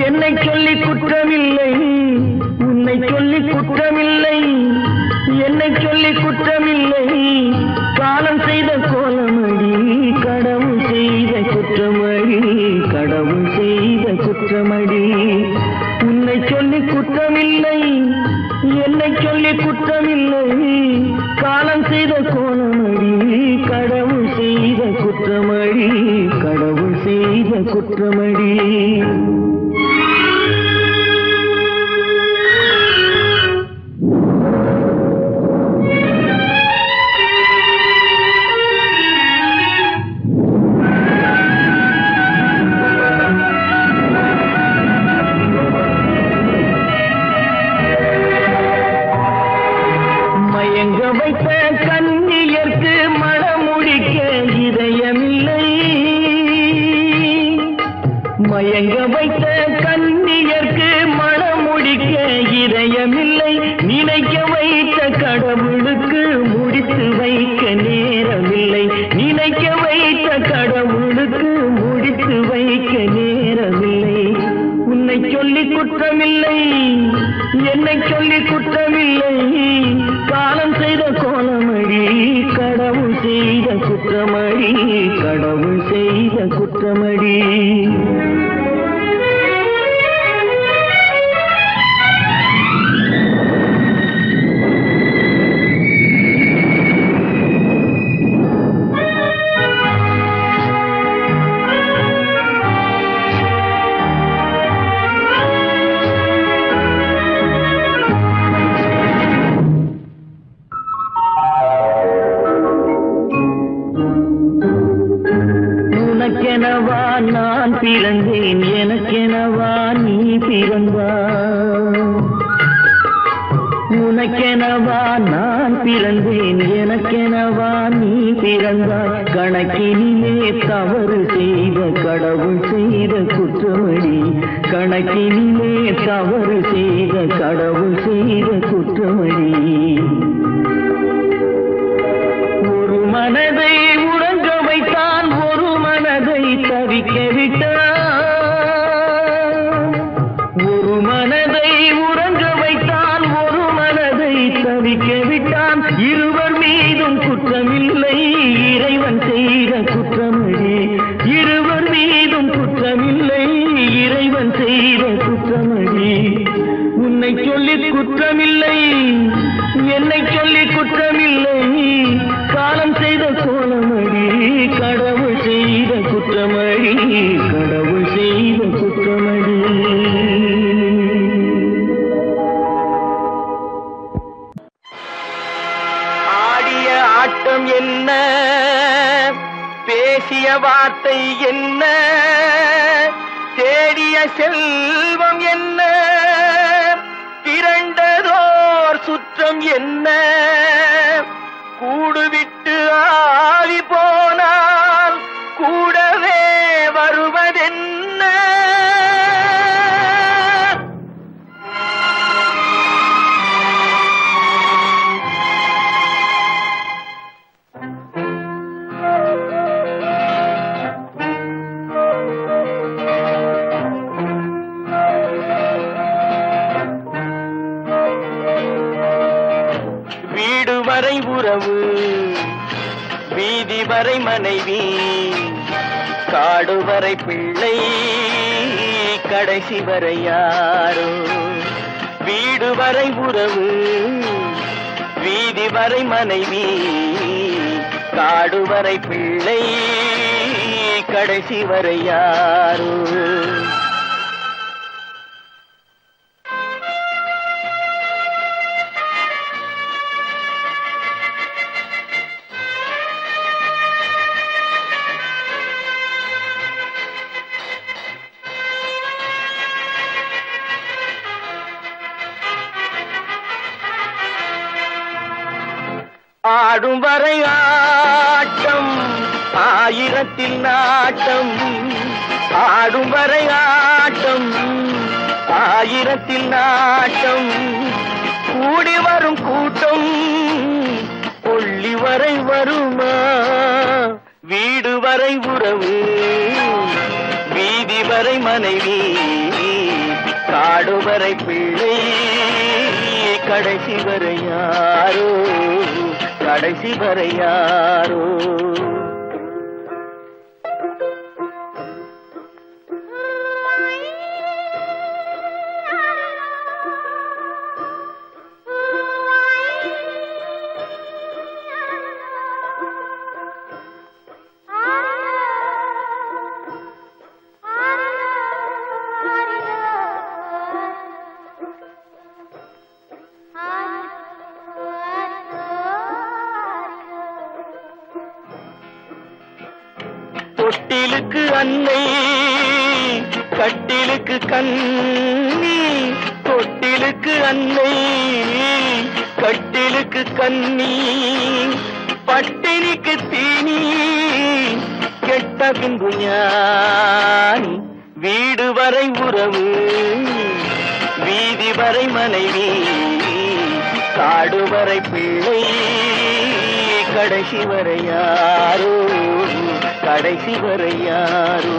என்னை சொல்லி குற்றமில்லை, உன்னை சொல்லி குற்றமில்லை, என்னை சொல்லி குற்றமில்லை. காலம் செய்த கோலமடி, கடவுள் செய்த குற்றமடி, கடவுள் செய்த குற்றமடி. உன்னை சொல்லி குற்றமில்லை, என்னை சொல்லி குற்றமில்லை. காலம் செய்த கோலமடி, கடவுள் செய்த குற்றமடி, கடவுள் செய்த குற்றமடி. மயங்க வைத்த கன்னியர்க்கு மணமுடிக்க இதயமில்லை, மயங்க வைத்த கன்னியர்க்கு மணமுடிக்க இதயமில்லை. நினைக்க வைத்த கடவுளுக்கு முடித்து வைக்க நேரமில்லை, நினைக்க வைத்த கடவுளுக்கு முடித்து வைக்க நேரமில்லை. உன்னை சொல்லி குற்றமில்லை, என்னை சொல்லி குற்றமில்லை. காலம் செய்த கோலமடி, கடவுள் செய்த குற்றமடி, கடவுள் செய்த குற்றமடி. உனக்கெனவா நான் பிறந்தேன், எனக்கெனவா நீ பிறந்தாய். உனக்கெனவா நான் பிறந்தேன், எனக்கெனவா நீ பிறந்தாய். கணக்கினிலே தவறு செய்த கடவுள் செய்த குற்றமடி, கணக்கினிலே தவறு செய்த கடவுள் செய்த குற்றமடி. ஒரு மனதை உறங்க வைத்தான், ஒரு மனதை தவிக்க விட்டான். ஒரு மனதை உறங்க வைத்தான், ஒரு மனதை தவிக்க விட்டான். இருவர் மீதும் குற்றமில்லை, இறைவன் செய்த குற்றமடி. இருவர் மீதும் குற்றமில்லை, இறைவன் செய்த குற்றமடி. உன்னை சொல்லி குற்றமில்லை, என்னை சொல்லி குற்றமில்லை. காலம் செய்த கோலமடி, கடவுள் செய்த குற்றமடி, கடவுள் செய்த குற்றமடி. ஆடிய ஆட்டம் என்ன, பேசிய வார்த்தை என்ன, தேடிய செல்வம் என்ன, திரண்டதோர் சுற்றம் என்ன. கூடுவிட்டு ஆவி போனால் கூடவே வருவதென்ன. வீடு வரை உறவு, வீதி வரை மனைவி, காடு வரை பிள்ளை, கடைசி வரை யாரோ. வீடு வரை உறவு, வீதி வரை மனைவி, காடு வரை பிள்ளை, கடைசி வரை யாரோ. ஆடும் வரை ஆட்டம், ஆயிரத்தில் நாட்டம். ஆடும் வரை ஆட்டம், ஆயிரத்தில் நாட்டம். கூடி வரும் கூட்டம் கொள்ளி வரை வருமா? வீடு வரை உறவு, வீதி வரை மனைவி காடு வரை பிள்ளை கடைசி வரை யாரோ கடைசி வரை யாரோ தொட்டிலுக்கு அன்னை கட்டிலுக்கு கண்ணி தொட்டிலுக்கு அன்னை கட்டிலுக்கு கண்ணி பட்டினிக்கு தீனி கெட்ட பின்பு ஞானி வீடு வரை உறவு வீதி வரை மனைவி காடு வரை பிள்ளை கடைசி வரை யாரோ கடைசி வரை யாரோ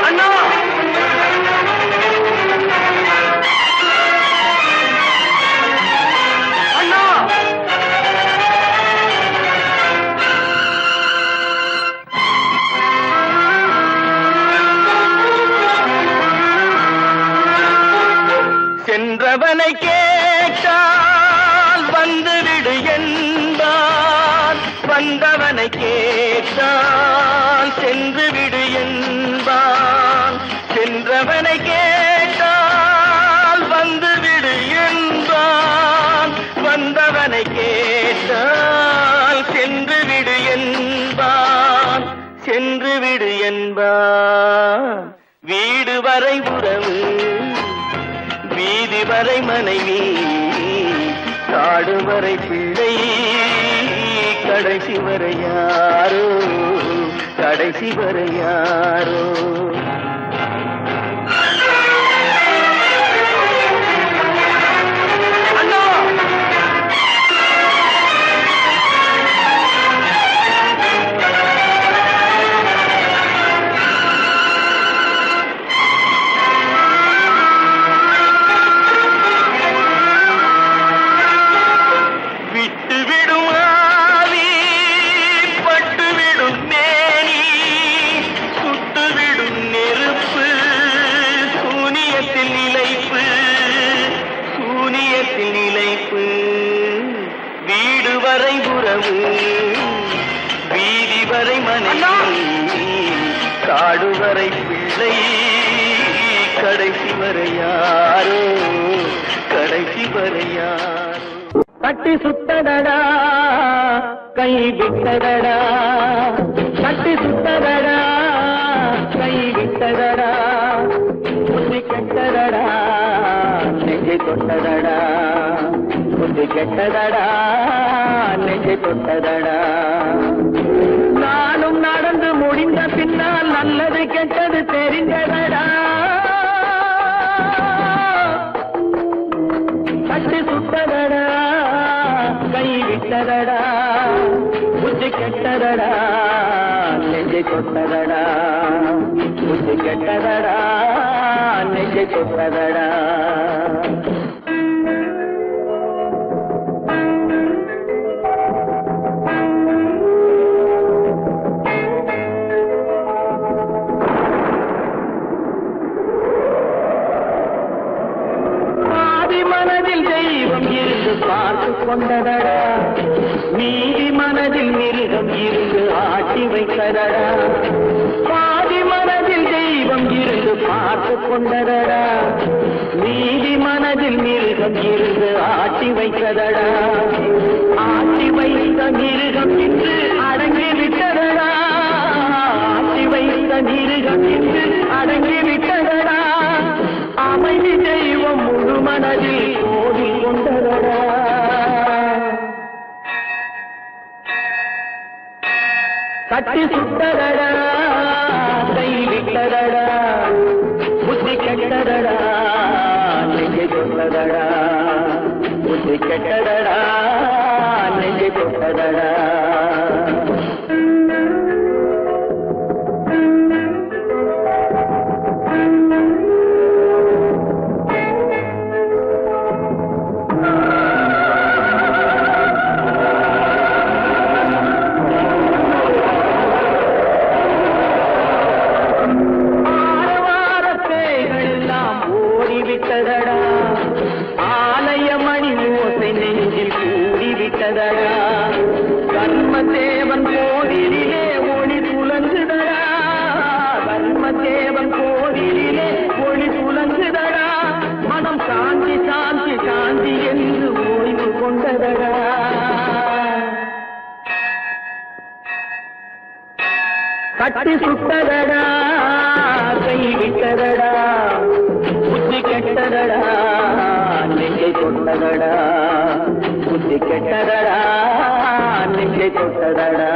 அண்ணா அண்ணா சென்றவனை கேட்டால் வந்துவிடு என்பான் வந்தவனை கேட்டால் சென்று விடு என்பான் சென்றவனை கேட்டால் வந்துவிடு என்பான் வந்தவனை கேட்டால் சென்று விடு என்பான் சென்று விடு என்பான் வீடு வரை உறவு வீதி வரை மனைவி காடு வரை பிள்ளை கடைசி வரை யாரோ கடைசி வரை யாரோ வீடு வரை உறவு வீதி வரை மனைவி காடு வரை பிள்ளை கடைசி வரை யாரோ கடைசி வரை யாரோ கட்டி சுத்தடடா கை விட்டதடா கட்டி சுத்தடடா கை விட்டதடா புத்தி கெட்டதடா நெஞ்சை தொட்டதடா புத்தி கெட்டதடா நெஞ்சை தொட்டதடா நானும் நடந்து முடிந்த பின்னால் நல்லது கெட்டது தெரிந்ததடா கட்டி சுட்டதடா கை விட்டதடா புத்தி கெட்டதடா நெஞ்சை தொட்டதடா புத்தி கெட்டதடா நெஞ்சை தொட்டதடா பார்த்து கொண்டதடா நீதி மனதில் மிருகம் இருந்து ஆட்டி வைத்ததடா பாதி மனதில் தெய்வம் இருந்து பார்த்து கொண்டதடா நீதி மனதில் மிருகம் இருந்து ஆட்டி வைத்ததடா ஆட்டி வைத்த மிருகம் இன்று அடங்கி விட்டதடா ஆட்டி வைத்த மிருகம் இன்று அடங்கி விட்டதடா அமைதி தெய்வம் முழு மனதில் கோடி கொண்டதடா கட்டி சுட்டதடா கை விட்டதடா புத்தி கெட்டதடா நெஞ்சை தொட்டதடா புத்தி கெட்டதடா நெஞ்சை தொட்டதடா கட்டி சுட்டதடா கை விட்டதடா புத்தி கெட்டதடா நெஞ்சை தொட்டதடா புத்தி கெட்டதடா நெஞ்சை தொட்டதடா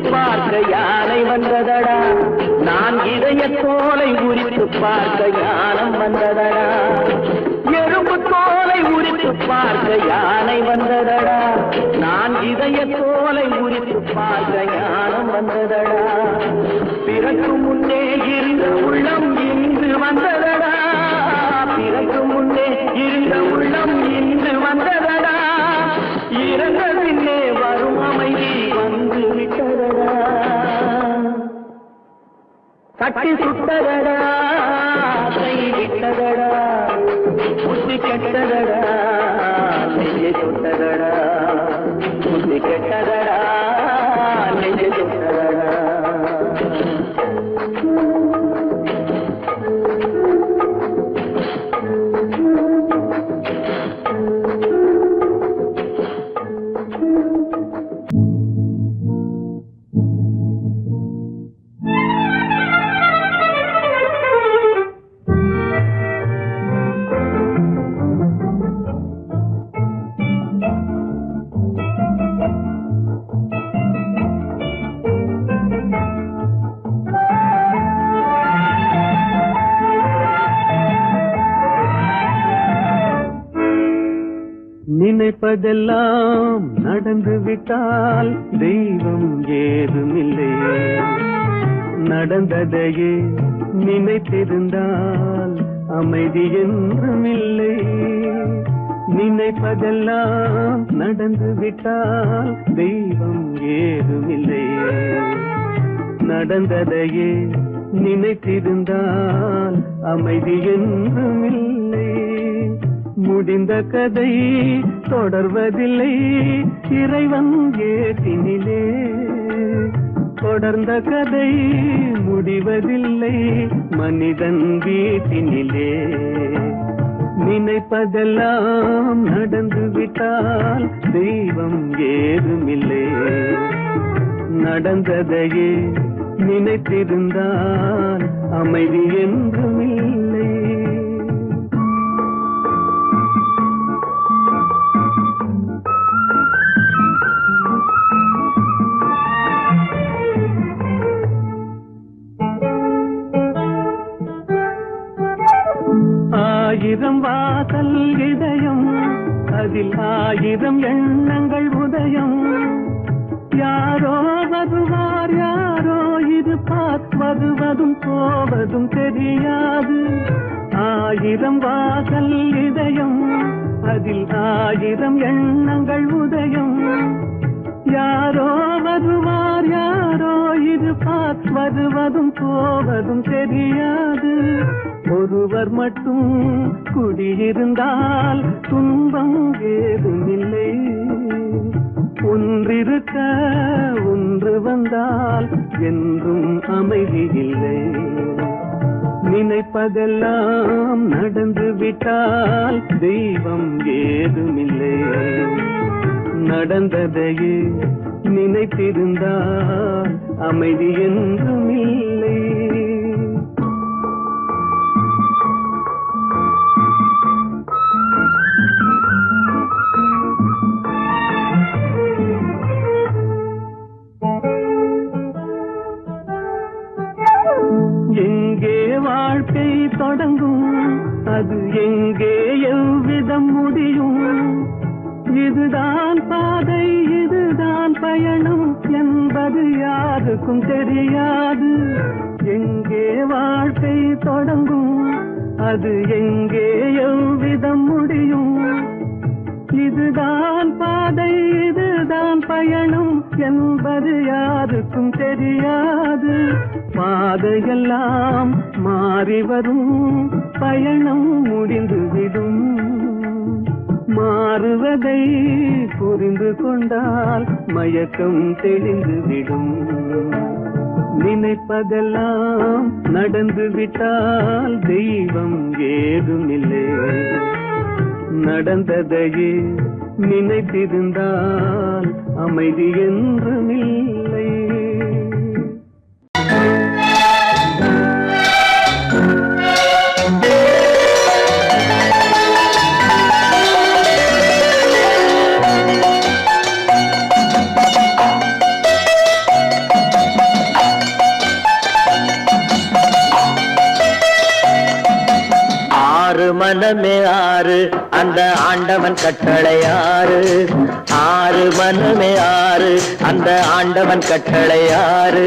பார்க்க யானை வந்ததடா நான் இதய தோலை உரித்து பார்க்க யானம் வந்ததடா எறும்பு தோலை உரித்து பார்க்க யானை வந்ததடா நான் இதய தோலை உரித்து பார்க்க யானம் வந்ததடா பிறகு முன்னே இருந்த உள்ளம் இன்று வந்ததடா பிறகு முன்னே இருந்த உள்ளம் இன்று வந்ததடா இறந்த பின்னே வரும் அமைதி வந்து விட்டதடா கட்டி சுட்டதடா கை விட்டதடா புத்தி கெட்டதடா நெஞ்சை சுட்டதடா புத்தி கெட்டதடா நெஞ்சை சுட்டதடா நினைப்பதெல்லாம் நடந்து விட்டால் தெய்வம் ஏதுமில்லை நடந்ததையே நினைத்திருந்தால் அமைதி என்றுமில்லை நினைப்பதெல்லாம் நடந்து விட்டால் தெய்வம் ஏதுமில்லை நடந்ததையே நினைத்திருந்தால் அமைதி என்றுமில்லை முடிந்த கதை தொடர்வதில்லை இறைவன் ஏட்டினிலே தொடர்ந்த கதை முடிவதில்லை மனிதன் வீட்டினிலே நினைப்பதெல்லாம் நடந்து விட்டால் தெய்வம் ஏதுமில்லை நடந்ததையே நினைத்திருந்தால் அமைதி என்றுமில்லை ஆயிரம் வாசல் இதயம் அதில் ஆயிரம் எண்ணங்கள் உதயம் யாரோ வருவார் யாரோ இருப்பார் வருவதும் போவதும் தெரியாது ஆயிரம் வாசல் இதயம் அதில் ஆயிரம் எண்ணங்கள் உதயம் யாரோ வருவார் யாரோ இருப்பார் வருவதும் போவதும் தெரியாது ஒருவர் மட்டும் குடியிருந்தால் துன்பம் ஏதுமில்லை ஒன்றிருக்க ஒன்று வந்தால் என்றும் அமைதி இல்லை நினைப்பதெல்லாம் நடந்து விட்டால் தெய்வம் ஏதுமில்லை நடந்ததையே நினைத்திருந்தால் அமைதி என்றுமில்லை எங்கே வாழ்க்கை தொடங்கும் அது எங்கே எவ்விதம் முடியும் இதுதான் பாதை இதுதான் பயணம் என்பது யாருக்கும் தெரியாது எங்கே வாழ்க்கை தொடங்கும் அது எங்கே எவ்விதம் முடியும் இதுதான் பாதை இதுதான் பயணம் என்பது யாருக்கும் தெரியாது பாதையெல்லாம் மாறி வரும் பயணம் முடிந்துவிடும் மாறுவதை புரிந்து கொண்டால் மயக்கம் தெளிந்துவிடும். நினைப்பதெல்லாம் நடந்து விட்டால் தெய்வம் ஏதுமில்லை. நடந்ததையே நினைத்திருந்தால் அமைதி என்றுமில்லை. மனமே ஆறு அந்த ஆண்டவன் கட்டளை ஆறு. ஆறு மனமே ஆறு அந்த ஆண்டவன் கட்டளை ஆறு.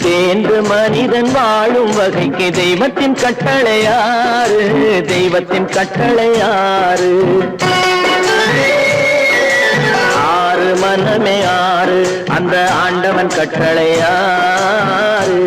தேர்ந்து மனிதன் வாழும் வகைக்கு தெய்வத்தின் கட்டளை ஆறு. தெய்வத்தின் கட்டளை ஆறு. ஆறு மனமே ஆறு அந்த ஆண்டவன் கட்டளை ஆறு.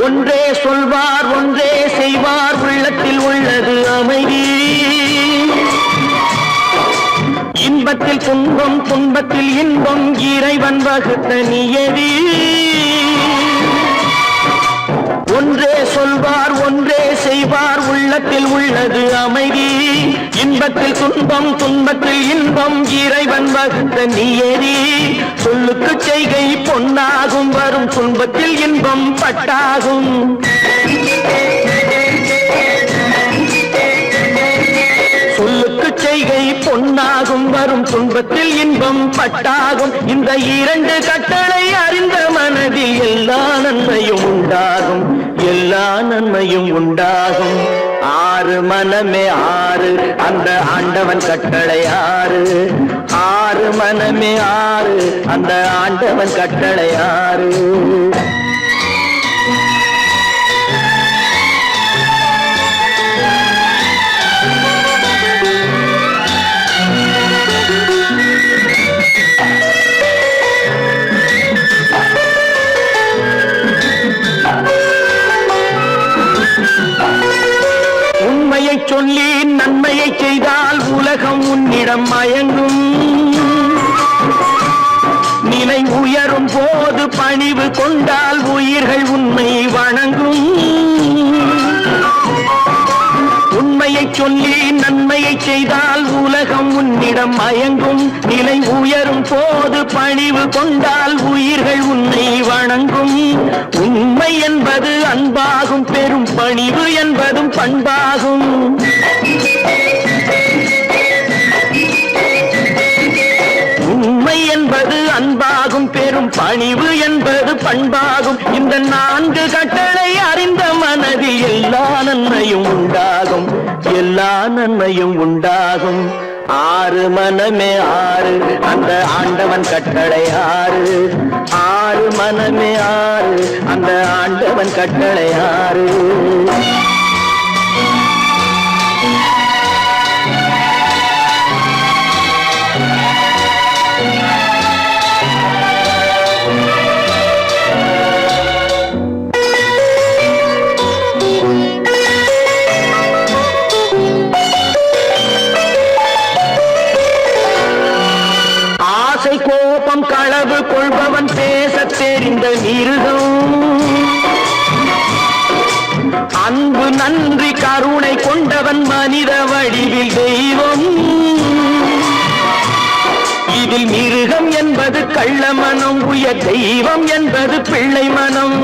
ஒன்றே சொல்வார் ஒன்றே செய்வார் உள்ளத்தில் உள்ளது அமைதி. இன்பத்தில் துன்பம் துன்பத்தில் இன்பம் இறைவன் வகுத்த நியதி. ஒன்றே சொல்வார் ஒன்றே செய்வார் உள்ளத்தில் உள்ளது அமைதி. இன்பத்தில் துன்பம் துன்பத்தில் இன்பம் இறைவன் வகுத்த நியதி. சொல்லுக்கு செய்கை பொன்னாகும் வரும் துன்பத்தில் இன்பம் பட்டாகும். சொல்லுக்கு செய்கை பொன்னாகும் வரும் துன்பத்தில் இன்பம் பட்டாகும். இந்த இரண்டு கட்டளை அறிந்த மனதில் எல்லா நன்மையும் உண்டாகும். எல்லா நன்மையும் உண்டாகும். ஆறு மனமே ஆறு அந்த ஆண்டவன் கட்டளை ஆறு. ஆறு மனமே ஆறு அந்த ஆண்டவன் கட்டளை ஆறு. உண்மையை சொல்லி நன்மையை செய்தால் உலகம் உன்னிடம் மயங்கும். நிலை உயரும் போது பணிவு கொண்டால் உயிர்கள் உன்னை வணங்கும். உண்மையை சொல்லி நன்மையை செய்தால் உலகம் உன்னிடம் மயங்கும். நிலை உயரும் போது பணிவு கொண்டால் உயிர்கள் உன்னை வணங்கும். உண்மை என்பது அன்பாகும். பெரும் பணிவு என்பதும் பண்பாகும். உண்மை என்பது அன்பாகும். பெரும் பணிவு என்பது பண்பாகும். இந்த நான்கு கட்டளை அறிந்த மனதில் எல்லா நன்மையும் உண்டாகும். எல்லா நன்மையும் உண்டாகும். ஆறு மனமே ஆறு அந்த ஆண்டவன் கட்டளை ஆறு. ஆறு மனமே ஆறு அந்த ஆண்டவன் கட்டளை ஆறு. கோபம் களவு கொள்பவன் பேச தெரிந்த மிருகம். அன்பு நன்றி கருணை கொண்டவன் மனித வடிவில் தெய்வம். இதில் மிருகம் என்பது கள்ள மனம். உயர் தெய்வம் என்பது பிள்ளை மனம்.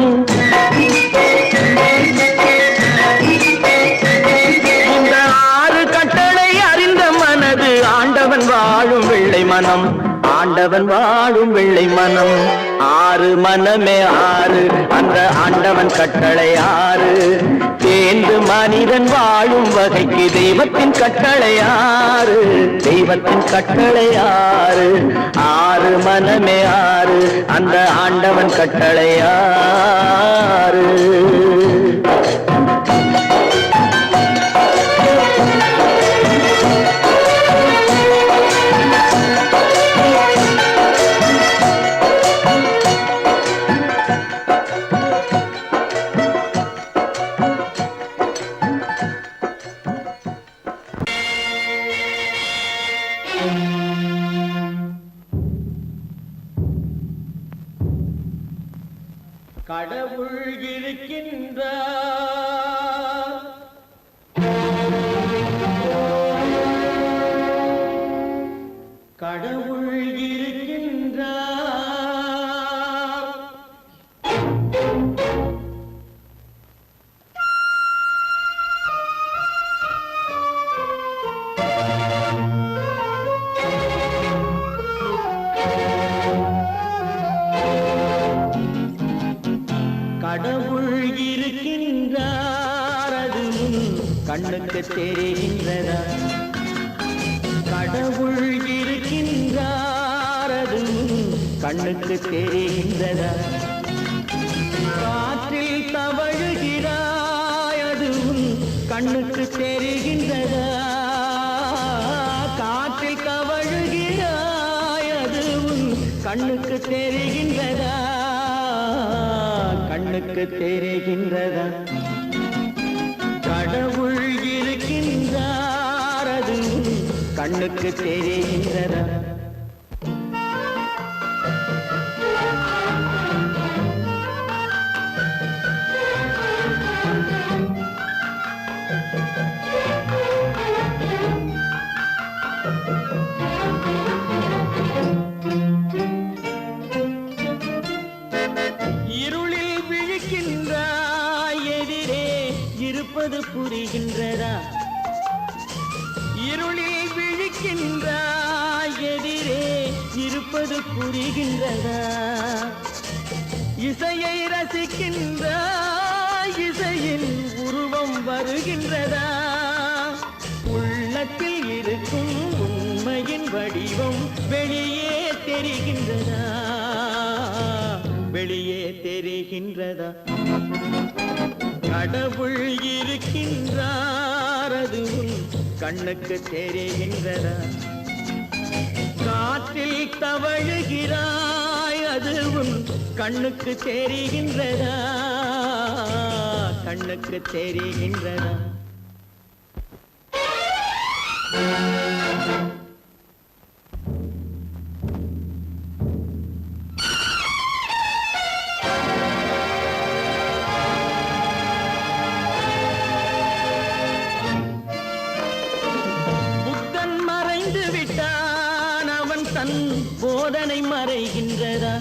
இந்த ஆறு கட்டளை அறிந்த மனது ஆண்டவன் வாழும் வெள்ளை மனம். ஆண்டவன் வாழும் வெள்ளை மனம். ஆறு மனமே ஆறு, அந்த ஆண்டவன் கட்டளை ஆறு. தேர்ந்து மனிதன் வாழும் வகைக்கு தெய்வத்தின் கட்டளை ஆறு, தெய்வத்தின் கட்டளை ஆறு. ஆறு மனமே ஆறு, அந்த ஆண்டவன் கட்டளை ஆறு. கடவுள் இருக்கின்றார், கடவுள் இருக்கின்றார். கடவுள் இருக்கின்றார், அது கண்ணுக்கு தெரிகின்றதா? கடவுள் இருக்கின்றார், அது கண்ணுக்கு தெரிகின்றதா? காற்றில் தவழுகிறாய், அது கண்ணுக்கு தெரிகின்றதா? காற்றில் தவழுகிறாய், அது கண்ணுக்கு தெரிகின்றதா? கண்ணுக்கு தெரிகின்றதா? கடவுள் இருக்கின்றார், அது கண்ணுக்கு தெரிகின்றதா? இருப்பது புரிகின்றதா? இருளில் விழிக்கின்றாய், எதிரே இருப்பது புரிகின்றதா? இசையை ரசிக்கின்றாய், இசையின் உருவம் வருகின்றதா? உள்ளத்தில் இருக்கும் உண்மையின் வடிவம் வெளியே தெரிகின்றதா? வெளியே தெரிகின்றதா? கடவுள் இருக்கின்றார், அது கண்ணுக்கு தெரிகின்றதா? காற்றில் தவழுகிறாய், அது கண்ணுக்கு தெரிகின்றதா? கண்ணுக்கு தெரிகின்றதா? போதனை மறைகின்றதா?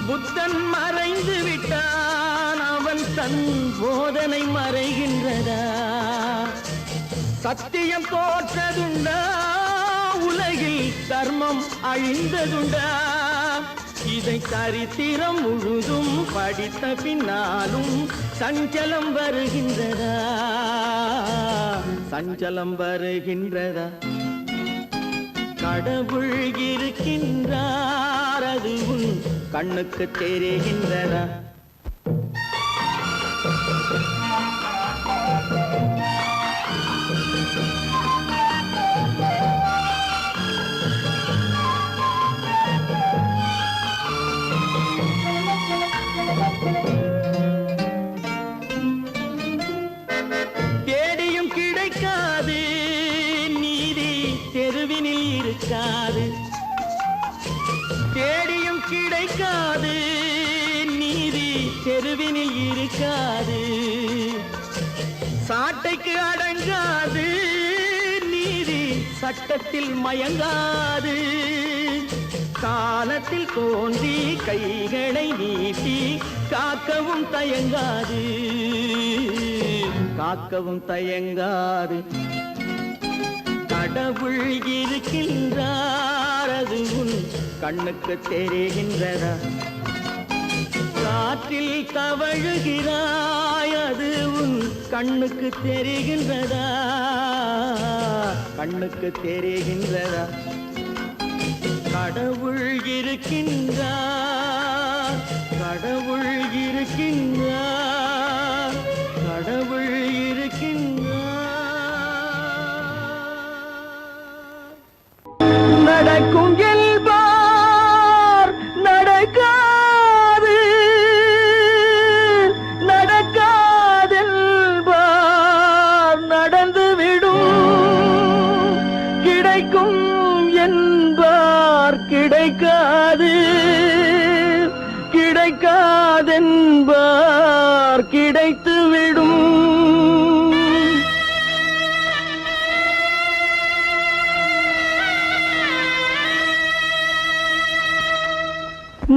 புத்தன் மறைந்து விட்டான், அவன் தன் போதனை மறைகின்றதா? சத்தியம் தோற்றதுண்டா? உலகில் தர்மம் அழிந்ததுண்டா? இதை சரித்திரம் முழுதும் படித்த பின்னாலும் சஞ்சலம் வருகின்றதா? சஞ்சலம் வருகின்றதா? கடவுள் இருக்கின்றார், அது கண்ணுக்கு தெரிகின்றதா? தேடியும் கிடைக்காது நீதி, தெருவினில் இருக்காது. தேடியும் கிடைக்காது நீதி, தெருவினில் இருக்காது. சாட்டைக்கு அடங்காது நீதி, சட்டத்தில் மயங்காது. காலத்தில் தோன்றி கைகளை நீட்டி காக்கவும் தயங்காது, காக்கவும் தயங்காது. கடவுள் இருக்கின்றார், அது கண்ணுக்கு தெரிகின்றதா? காற்றில் தவழுகிறாய், அது உன் கண்ணுக்கு தெரிகின்றதா? கண்ணுக்கு தெரிகின்றதா? கடவுள் இருக்கின்றார், கடவுள் இருக்கின்றார், கடவுள் இருக்கின்றார். நடக்கும் என்பார் நடக்காது, நடக்காதென்பார் நடந்துவிடும். கிடைக்கும் என்பார் கிடைக்காது, கிடைக்காதென்பார் கிடைத்துவிடும்.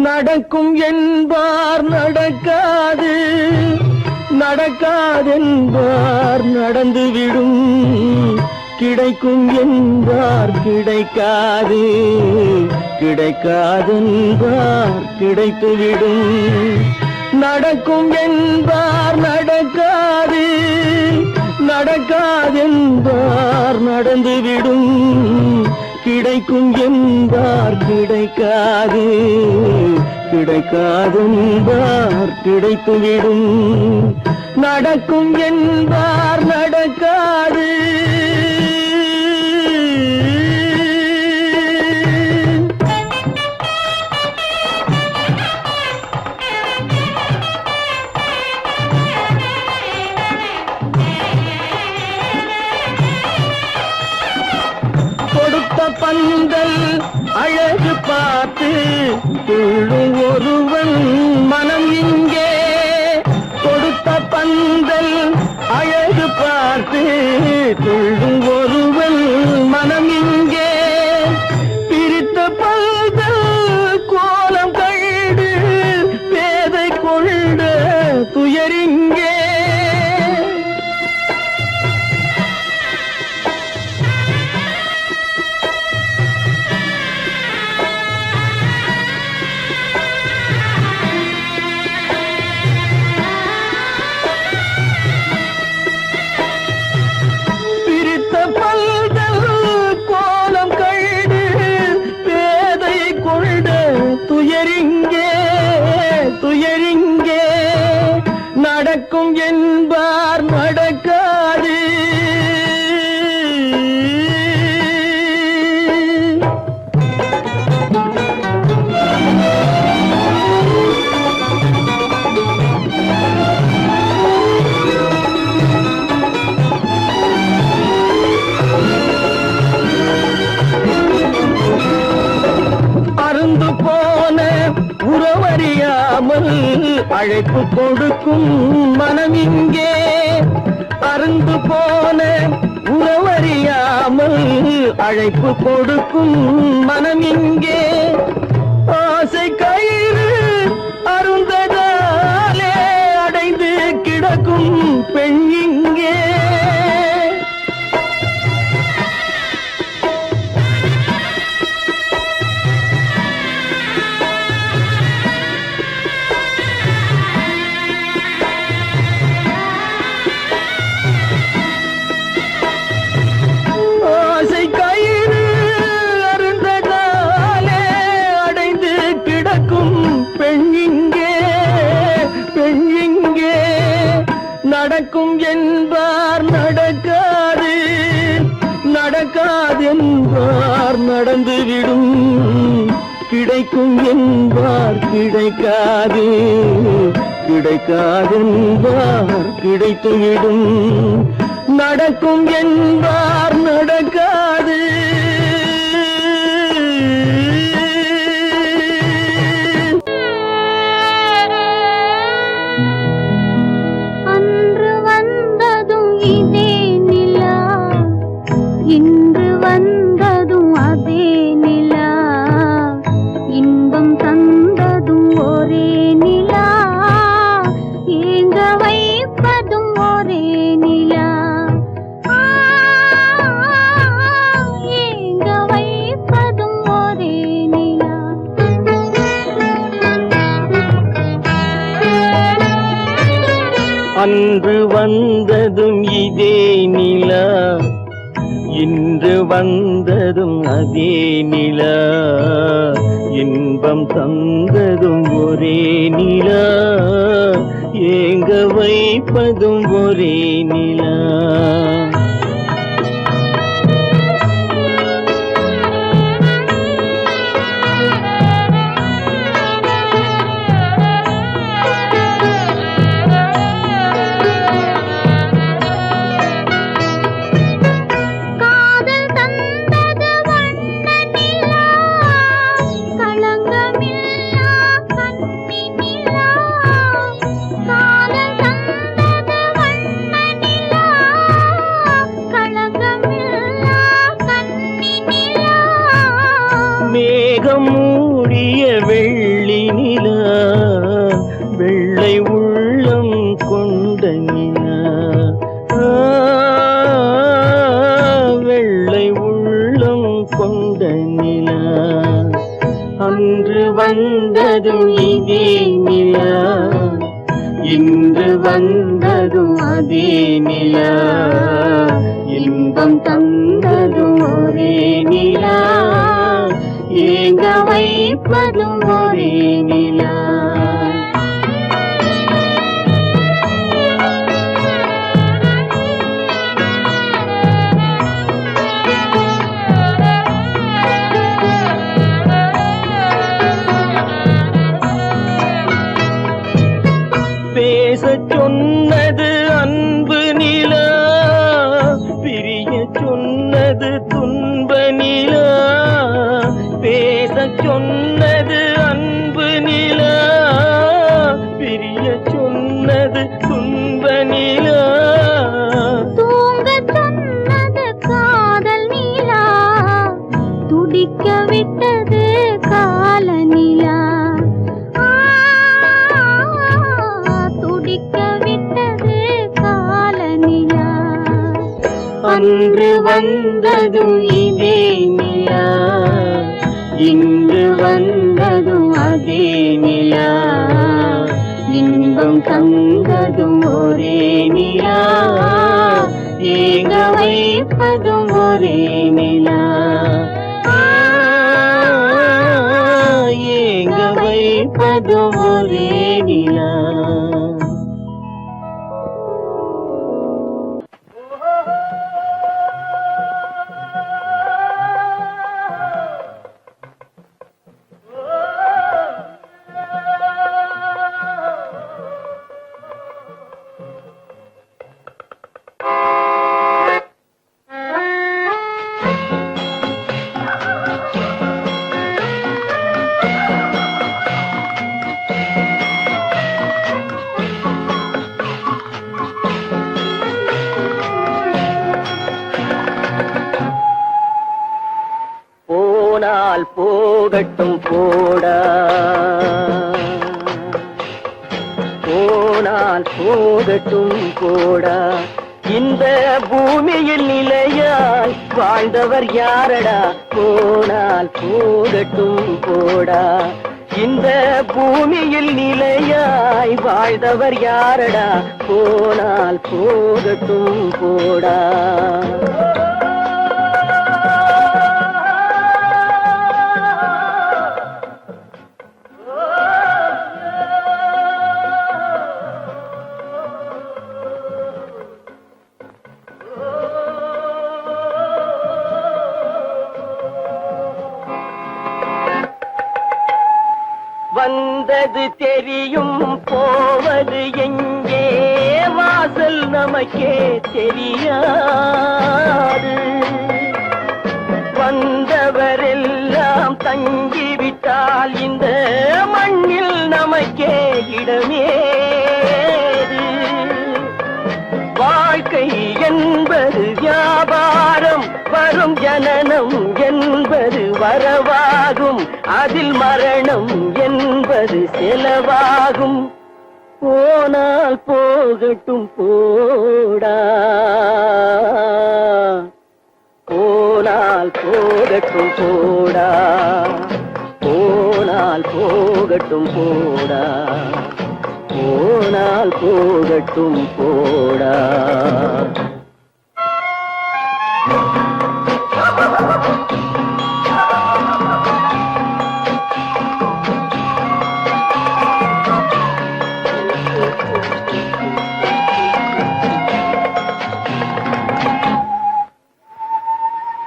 நடக்கும் என்பார் நடக்காது, நடக்காதென்பார் நடந்துவிடும். கிடைக்கும் என்பார் கிடைக்காது, கிடைக்காதென்பார் கிடைத்துவிடும். நடக்கும் என்பார் நடக்காது, நடக்காதென்பார் நடந்துவிடும். கிடைக்கும் என்பார் கிடைக்காது, கிடைக்காதென்பார் கிடைத்துவிடும். நடக்கும் என்பார் நடக்காது. பந்தல் அழகு பார்த்து துள்ளும் ஒருவன் மனம் இங்கே. கொடுத்த பந்தல் அழகு பார்த்து துள்ளும் ஒருவன் மனம் இங்கே. பிரித்த பந்தல் கோலம் கண்டு பேதை கொண்ட துயரிங்கே. துயரிங்கே நடக்கும் என்பார் நடக்காது. அருந்து போன உறவறியாமல் அழைப்பு கொடுக்கும் மனம் இங்கே. அருந்து போன உறவறியாமல் அழைப்பு கொடுக்கும் மனம் இங்கே. ஆசை கயிறு அருந்ததாலே அடைந்து கிடக்கும் பெண் இங்கே. நடக்கும் என்பார் நடக்காது, நடக்காதென்பார் நடந்துவிடும். கிடைக்கும் என்பார் கிடைக்காது, கிடைக்காதென்பார் கிடைத்துவிடும். நடக்கும் என்பார் நடக்காது. வைப்பதும் ஒரே நிலா. இன்று வந்ததும் அதே நிலா, இன்பம் தந்ததும் ஒரே நிலா, ஏங்க வைப்பதும் ஒரே நிலா. மேகம் மூடிய வெள்ளி நிலா, வெள்ளை உள்ளம் கொண்ட நிலா, வெள்ளை உள்ளம் கொண்ட நிலா. அன்று வந்ததும் இதே நிலா, இன்று வந்ததும் அதே நிலா, இன்பம் தந்ததும் ஒரே நிலா, ஏங்க வைப்பதும் ஒரே நிலா. பேசச் சொன்னது அன்பு நிலா, பிரிய சொன்னது துன்ப நிலா. பேசச் சொன்னது அன்பு நிலா, பிரிய சொன்னது துன்ப நிலா. தூங்கச் சொன்னது காதல் நிலா, துடிக்க விட்டது கால நிலா, துடிக்க விட்டது கால நிலா. அன்று வந்ததும் இதே நிலா, இன்று வந்ததும் அதே நிலா, இன்பம் தந்ததும் ஒரே நிலா, ஏங்க வைப்பதும் ஒரே நிலா, ஏங்க வைப்பதும் ஒரே நிலா. போனால் போகட்டும் போடா, போனால் போகட்டும் போடா. இந்த பூமியில் நிலையாய் வாழ்ந்தவர் யாரடா, போனால் போகட்டும் போடா. இந்த பூமியில் நிலையாய் வாழ்ந்தவர் யாரடா, போனால் போகட்டும் போடா. வந்தது தெரியும் போவது எங்கே, வாசல் நமக்கே தெரியாது. வந்தவரெல்லாம் தங்கிவிட்டால் இந்த மண்ணில் நமக்கே இடமேது. வாழ்க்கை என்பது வியாபாரம், வரும் ஜனனம் என்பது வரவாகும், அதில் மரணம் என்பது செலவாகும். போனால் போகட்டும் போடா, போனால் போகட்டும் போடா, போனால் போகட்டும் போடா, போனால் போகட்டும் போடா.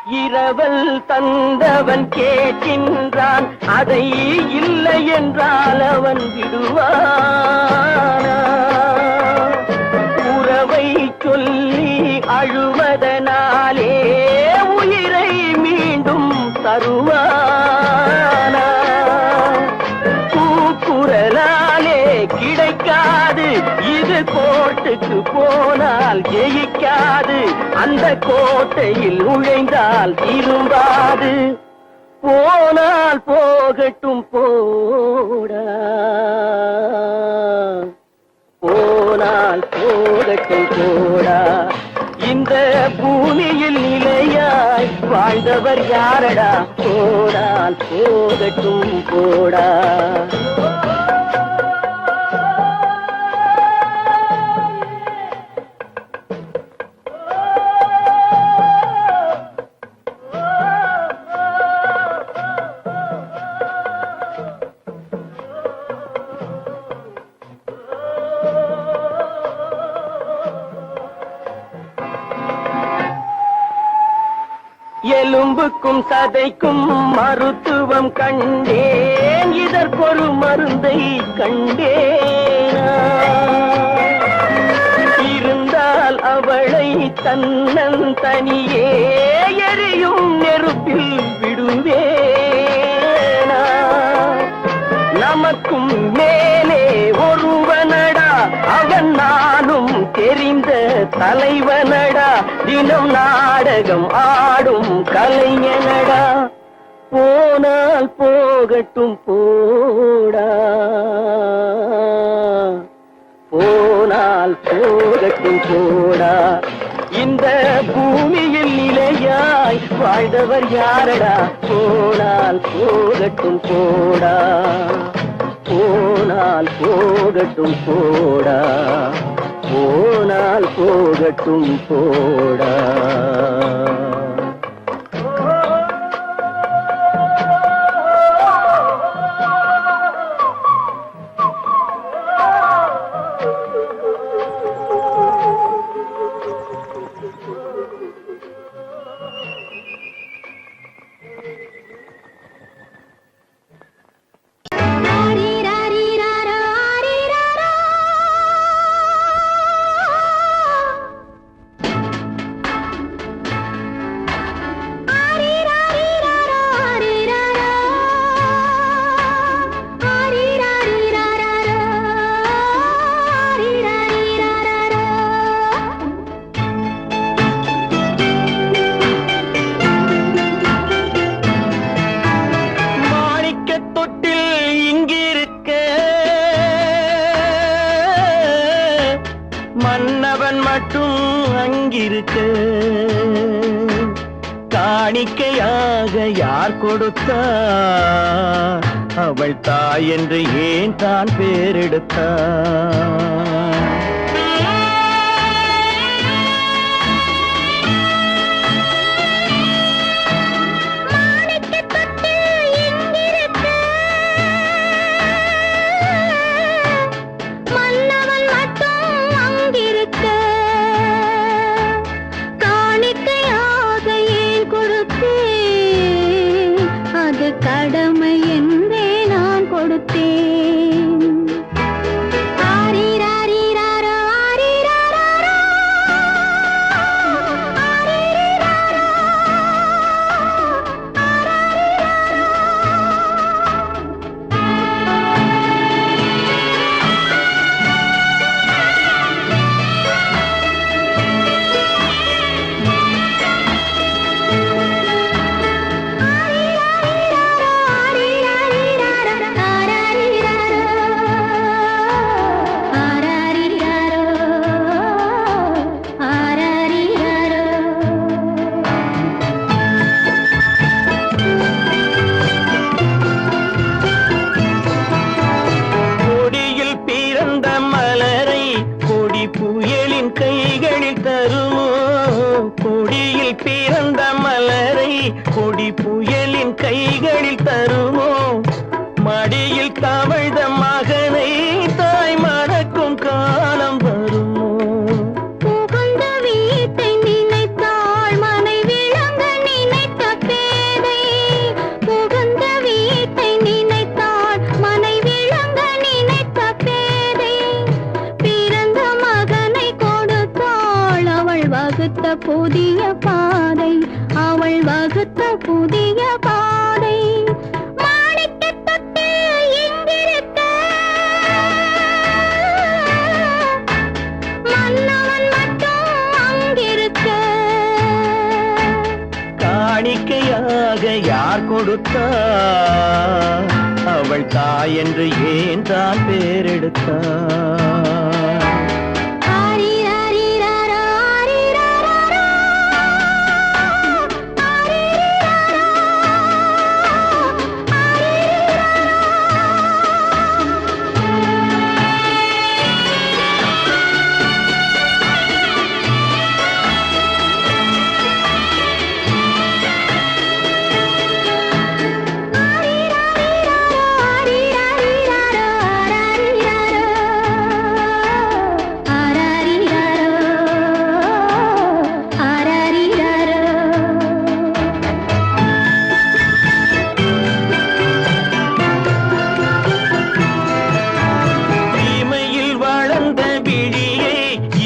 இரவல் தந்தவன் கேட்கின்றான், அதை இல்லை என்றால் அவன் விடுவானா? உறவை சொல்லி அழுவதனாலே உயிரை மீண்டும் தருவானா? கூக்குரலாலே கிடைக்காது, இது கோர்ட்டுக்கு போனால் ஜெயிக்காது, அந்த கோட்டையில் நுழைந்தால் திரும்பாது. போனால் போகட்டும் போடா, போனால் போகட்டும் போடா. இந்த பூமியில் நிலையாய் வாழ்ந்தவர் யாரடா? போனால் போகட்டும் போடா. எலும்புக்கும் சதைக்கும் மருத்துவம் கண்டேன், இதற்கொரு மருந்தை கண்டேனா? இருந்தால் அவளை தன்னந்தனியே எரியும் நெருப்பில் விடுவேனா? நமக்கும் மேலே ஒருவனடா, அவன் நானும் தெரிந்த தலைவனடா, தினம் நாடகம் ஆடும் கலைஞனடா. போனால் போகட்டும் போடா, போனால் போகட்டும் போடா. இந்த பூமியில் நிலையாய் வாழ்ந்தவர் யாரடா? போனால் போகட்டும் போடா, போனால் போகட்டும் போடா, போனால் போகட்டும் போடா. மன்னவன் மட்டும் அங்கிருக்க, காணிக்கையாக யார் கொடுத்தார்? அவள் தாய் என்று ஏன் தான் பேரெடுத்தார்? கடமை என்றே நான் கொடுத்தேன். ஆரிராரிராரா, ஆரிராரா, ஆரிராரா, கைகளில் தருமோ? கொடியில் பிறந்த மலரை கொடி புயலின் கைகளில் தருமோ? மடியில் தவழ்ந்த மகனை தாய் மறக்கும் காலம் வருமோ? புகுந்த வீட்டை நினைத்தாள் மனை விளங்க நினை புதிய பாதை மாணிக்கத் தொட்டில் இங்கிருக்க மன்னவன் மட்டும் அங்கிருக்க காணிக்கையாக யார் கொடுத்தார் அவள் தாய் என்று ஏன் தான் பேரெடுத்தார் ஆரிராரிராரா, ஆரிராராரா, ஆரிராரா, இமையில் வளர்ந்த விழியை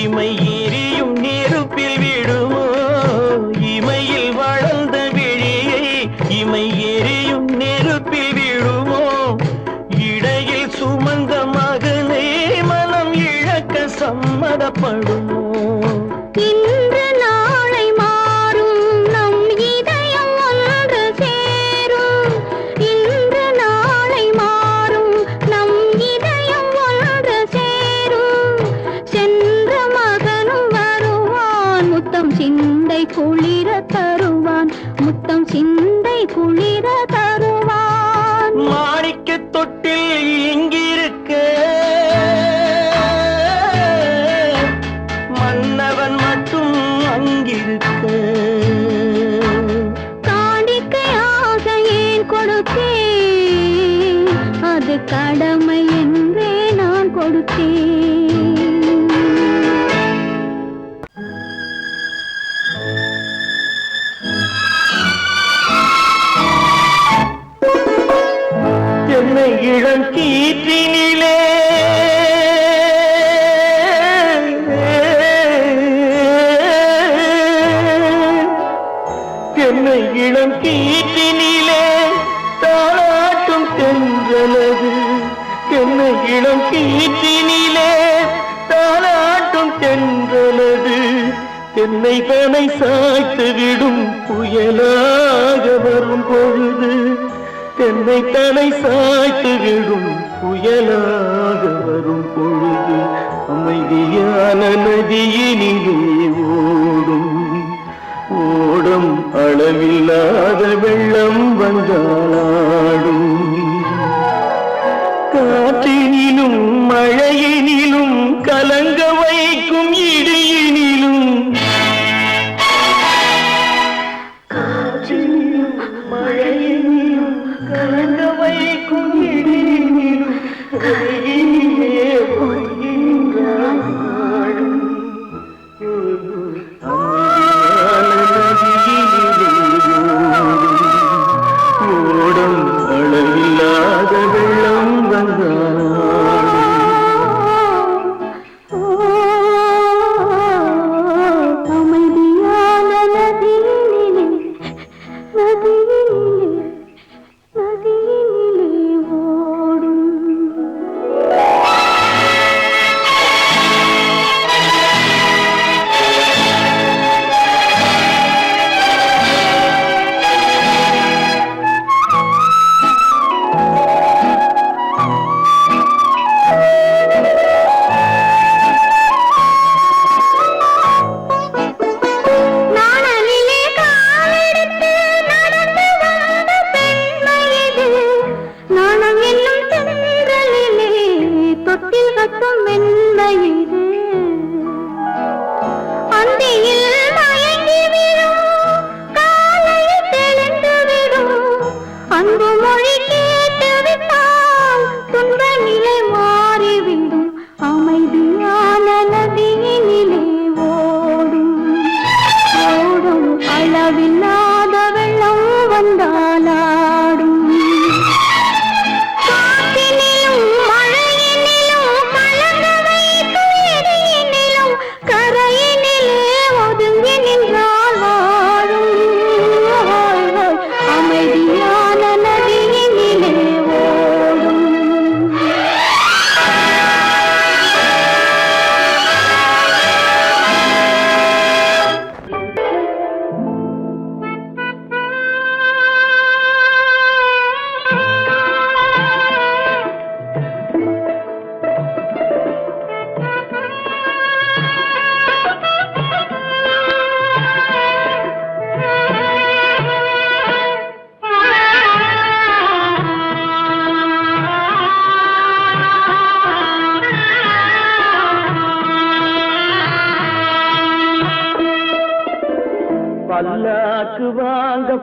இமை எரியும் நெருப்பில் விடுமோ இமையில் வளர்ந்த விழியை இமை எரியும் நெருப்பில் விடுமோ இடையில் சுமந்த மகனை மனம் இழக்க சம்மதப்படுமோ இன்று நாளை மாறும் நம் இதயம் ஒன்று சேரும் இன்று நாளை மாறும் நம் இதயம் ஒன்று சேரும் சென்ற மகனும் வருவான் முத்தம் சிந்தை குளிர தருவான் முத்தம் சிந்தை குளிர தருவான் மாணிக்கத் தொட்டில் இங்கிருக்க மன்னவன் மட்டும் அங்கிருக்க காணிக்கையாக ஏன் கொடுத்தேன் அது கடமை என்றே நான் கொடுத்தேன் என்னை இளம் கீற்றினிலே என்னை இளம் கீற்றினிலே தாளாட்டும் தென்றலது என்னை இளம் கீற்றினிலே தாளாட்டும் தென்றலது என்னை தனை சாய்த்து விடும் புயலாக வரும் பொழுது என்னை தலை சாய்த்து விடும் புயலாக வரும் பொழுது அமைதியான நதியினிலே ஓடும் ஓடும் அளவில்லாத வெள்ளம் வந்தாளாடும் காற்றினிலும் மழையினிலும் கலங்க வைக்கும் இடியினிலும் காற்றினிலும் மழையினிலும் கலங்க வைக்கும் இடியினிலும் கரையினிலே போகின்றாள் நாளும். அமைதியான நதியினிலே ஓடும் அளவில்லாத வெள்ளம் வந்தாள் அமைதியான நதியினிலே நதியினிலே நதியினிலே ஓடும்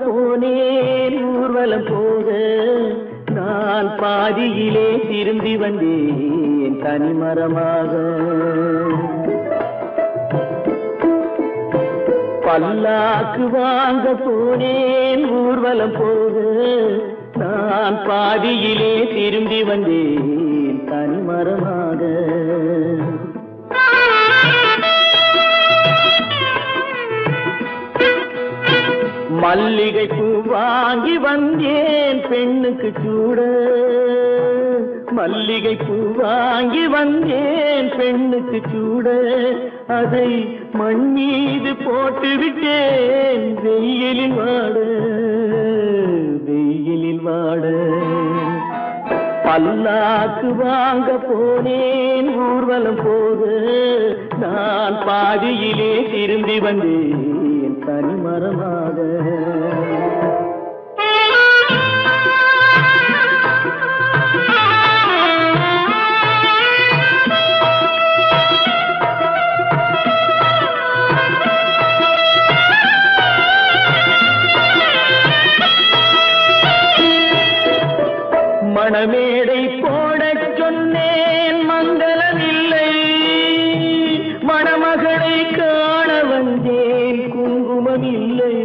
போனேன் ஊர்வலம் போக நான் பாதியிலே திரும்பி வந்தேன் தனிமரமாக. பல்லாக்கு வாங்க போனேன் ஊர்வலம் போக நான் பாதியிலே திரும்பி வந்தேன் தனிமரமாக. மல்லிகை பூ வாங்கி வந்தேன் பெண்ணுக்கு சூட, மல்லிகை பூ வாங்கி வந்தேன் பெண்ணுக்கு சூட, அதை மண் மீது போட்டு விட்டேன் வெயிலில் வாட, வெயிலில் வாட. பல்லாக்கு வாங்க போனேன் ஊர்வலம் போக நான் பாதியிலே திரும்பி வந்தேன் தனிமரமாக. மணமேடை போடச் சொன்னேன் மங்களமில்லை, மணமகளை காண வந்தேன் குங்குமமில்லை.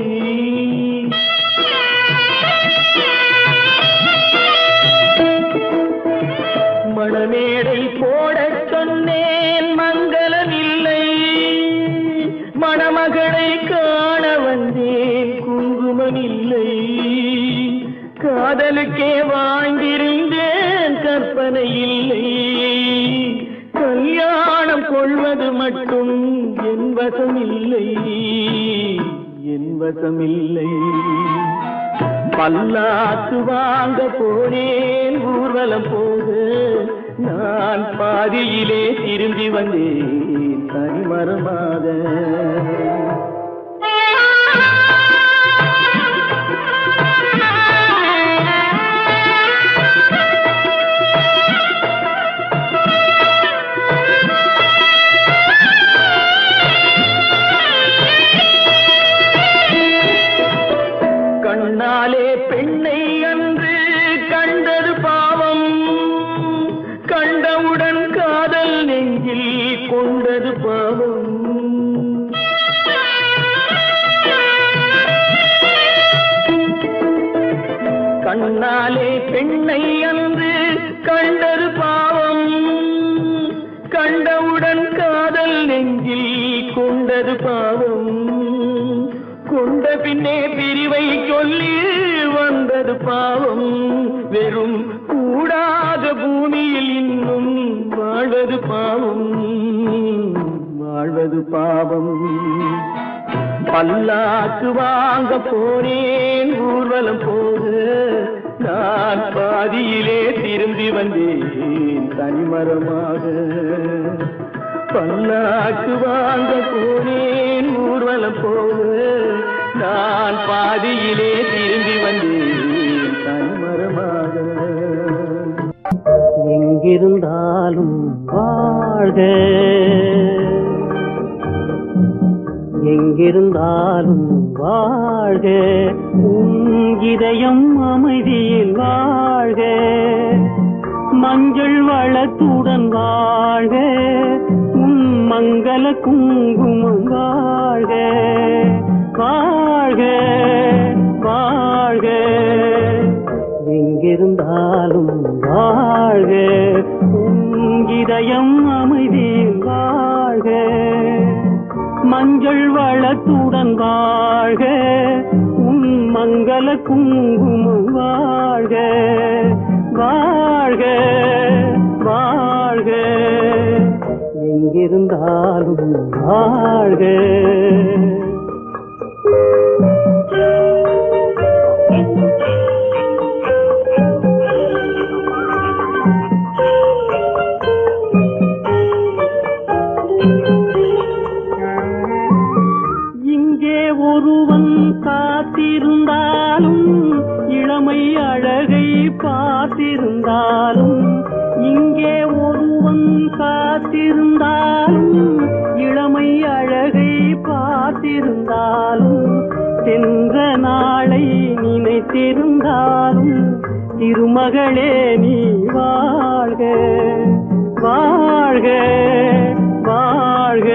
மணமேடை போடச் சொன்னேன் மங்களமில்லை, மணமகளை காண வந்தேன் குங்குமமில்லை. காதலுக்கே வாங்கியிருந்தேன் கற்பனை இல்லை, கல்யாணம் கொள்வது மட்டும் என் வசமில்லை, என் வசமில்லை. பல்லாக்கு வாங்க போனேன் ஊர்வலம் போக நான் பாதியிலே திரும்பி வந்தேன் தனிமரமாக. கண்ணாலே பெண்ணை அன்று கண்டது பாவம், கண்டவுடன் காதல் நெஞ்சில் கொண்டது பாவம். கண்ணாலே பெண்ணை அன்று கண்டது பாவம், கண்டவுடன் காதல் நெஞ்சில் கொண்டது பாவம். கொண்ட பின்னே பிரிவை சொல்லி வந்தது பாவம், வெறும் கூடாத பூமியில் இன்னும் வாழ்வது பாவம், வாழ்வது பாவம். பல்லாக்கு வாங்க போனேன் ஊர்வலம் போக நான் பாதியிலே திரும்பி வந்தேன் தனிமரமாக. பல்லாக்கு வாங்க போனேன் ஊர்வலம் போக நான் பாதியிலே திரும்பி வந்தேன் தனிமரமாக. எங்கிருந்தாலும் வாழ்க, எங்கிருந்தாலும் வாழ்க, உன் இதயம் அமைதியில் வாழ்க, மஞ்சள் வளத்துடன் வாழ்க, உன் மங்கள குங்குமம் வாழ்க, வாழ்க வாழ்க. எங்கிருந்தாலும் வாழ்க, உன் இதயம் அமைதியில் வாழ்க, மஞ்சள் வளத்துடன் வாழ்க, உன் மங்கள குங்குமம் வாழ்க, வாழ்க வாழ்க. எங்கிருந்தாலும் வாழ்க. இங்கே ஒருவன் காத்திருந்தாலும் இளமை அழகை பார்த்திருந்தாலும், இங்கே ஒருவன் காத்திருந்தாலும் இளமை அழகை பார்த்திருந்தாலும், சென்ற நாளை நினைத்திருந்தாலும் திருமகளே நீ வாழ்க வாழ்க வாழ்க,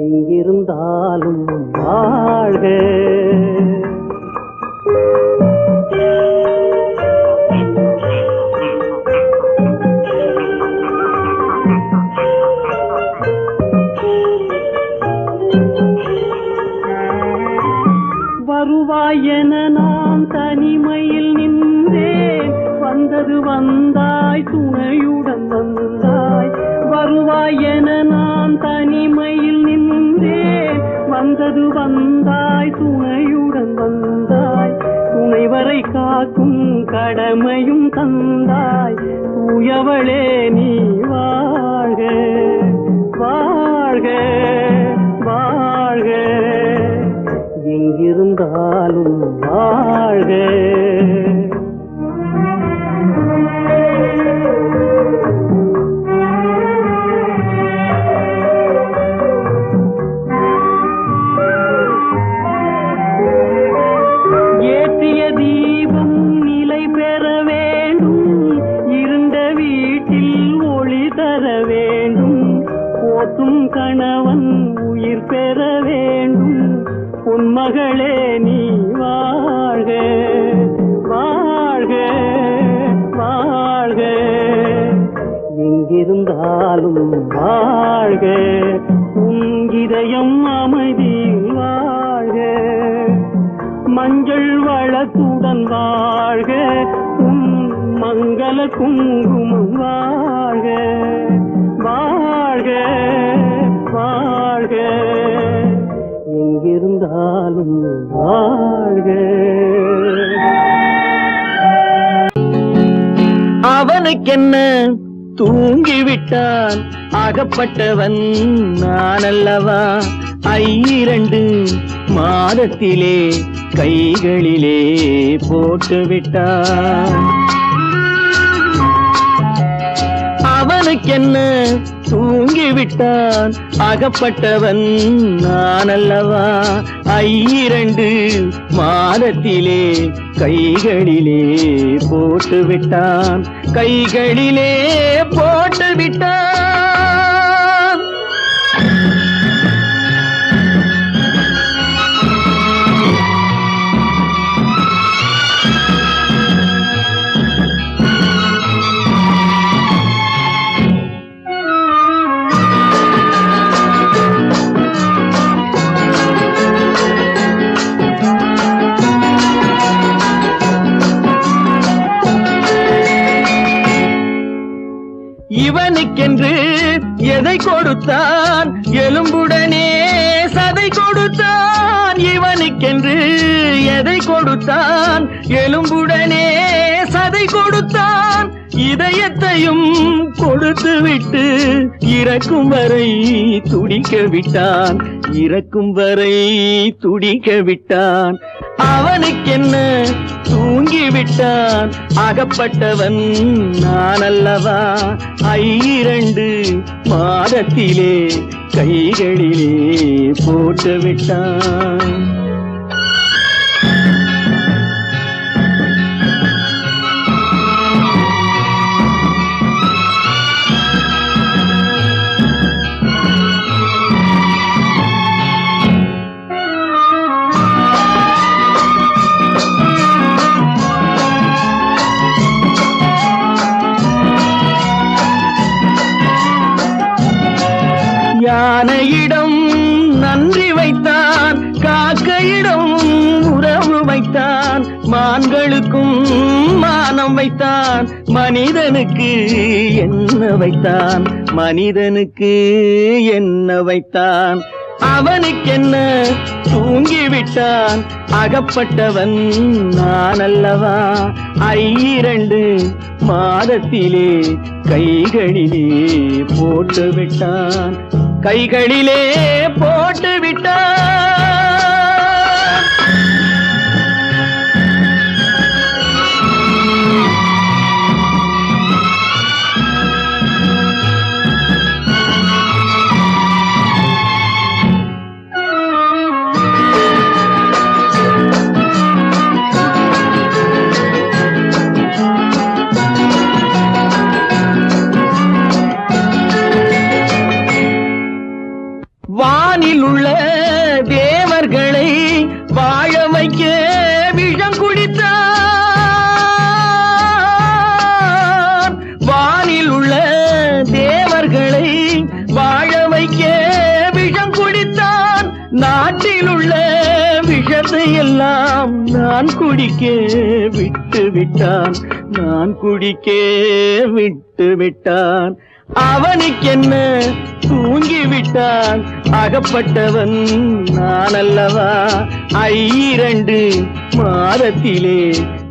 எங்கிருந்தாலும் வாழ்க. வருவாய் என நான் தனிமையில் நின்றேன், வந்தது வந்தாய் துணையுடன் வந்தாய். வருவாய் என நான் தனிமையில் நின்றேன், வந்தது வந்தாய் துணையுடன் வந்தாய். துணைவரை காக்கும் கடமையும் தந்தாய், தூயவளே நீ வாழ்க வாழ்க வாழ்க, எங்கிருந்தாலும் வாழ்க. ஏற்றிய தீபம் நிலை பெற வேண்டும், இருண்ட வீட்டில் ஒளி தர வேண்டும். போற்றும் கணவன் உயிர் பெற வேண்டும், உன்மகளே நீ வாழ்க வாழ்க வாழ்க, எங்கிருந்தாலும் வாழ்க. உன் இதயம் அமைதியில் வாழ்க, மஞ்சள் வளத்துடன் வாழ்க. உன் மங்கள குங்குமம் வாழ்க வாழ்க வாழ்க, எங்கிருந்தாலும் வாழ்க. அவனுக்கென்ன தூங்கிவிட்டான், அகப்பட்டவன் நான் அல்லவா. 2 மாதத்திலே கைகளிலே போட்டுவிட்டான். அவனுக்கென்ன தூங்கிவிட்டான், அகப்பட்டவன் நான் அல்லவா. 2 மாதத்திலே கைகளிலே போட்டுவிட்டான், கைகளிலே போட்டுவிட்டான். இவனுக்கென்று எதை கொடுத்தான், எலும்புடனே சதை கொடுத்தான். இவனுக்கென்று எதை கொடுத்தான், எலும்புடனே சதை கொடுத்தான். இதயத்தையும் கொடுத்து விட்டு இறக்கும் வரை துடிக்க விட்டான், இறக்கும் வரை துடிக்க விட்டான். அவனுக்கென்ன தூங்கிவிட்டான், அகப்பட்டவன் நான் அல்லவா. 2 மாதத்திலே கைகளிலே போட்டுவிட்டான். யானையிடம் நன்றி வைத்தான், காக்கையிடம் உறவு வைத்தான். மான்களுக்கும் மானம் வைத்தான், மனிதனுக்கு என்ன வைத்தான், மனிதனுக்கு என்ன வைத்தான். அவனுக்கென்ன தூங்கிவிட்டான், அகப்பட்டவன் நான் அல்லவா. 2 மாதத்திலே கைகளிலே போட்டுவிட்டான், கைகளிலே போட்டுவிட்டான். வைக்க விஷம் குடித்தான். வானில் உள்ள தேவர்களை வாழ வைக்க விஷம் குடித்தான். நாட்டில் உள்ள விஷத்தை எல்லாம் நான் குடிக்க விட்டு விட்டான். நான் குடிக்க விட்டு விட்டான். அவனுக்கென்ன தூங்கிவிட்டான். அகப்பட்டவன் நான் அல்லவா. 2 மாதத்திலே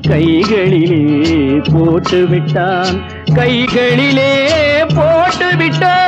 கைகளிலே போட்டு விட்டான். கைகளிலே போட்டு விட்டான்.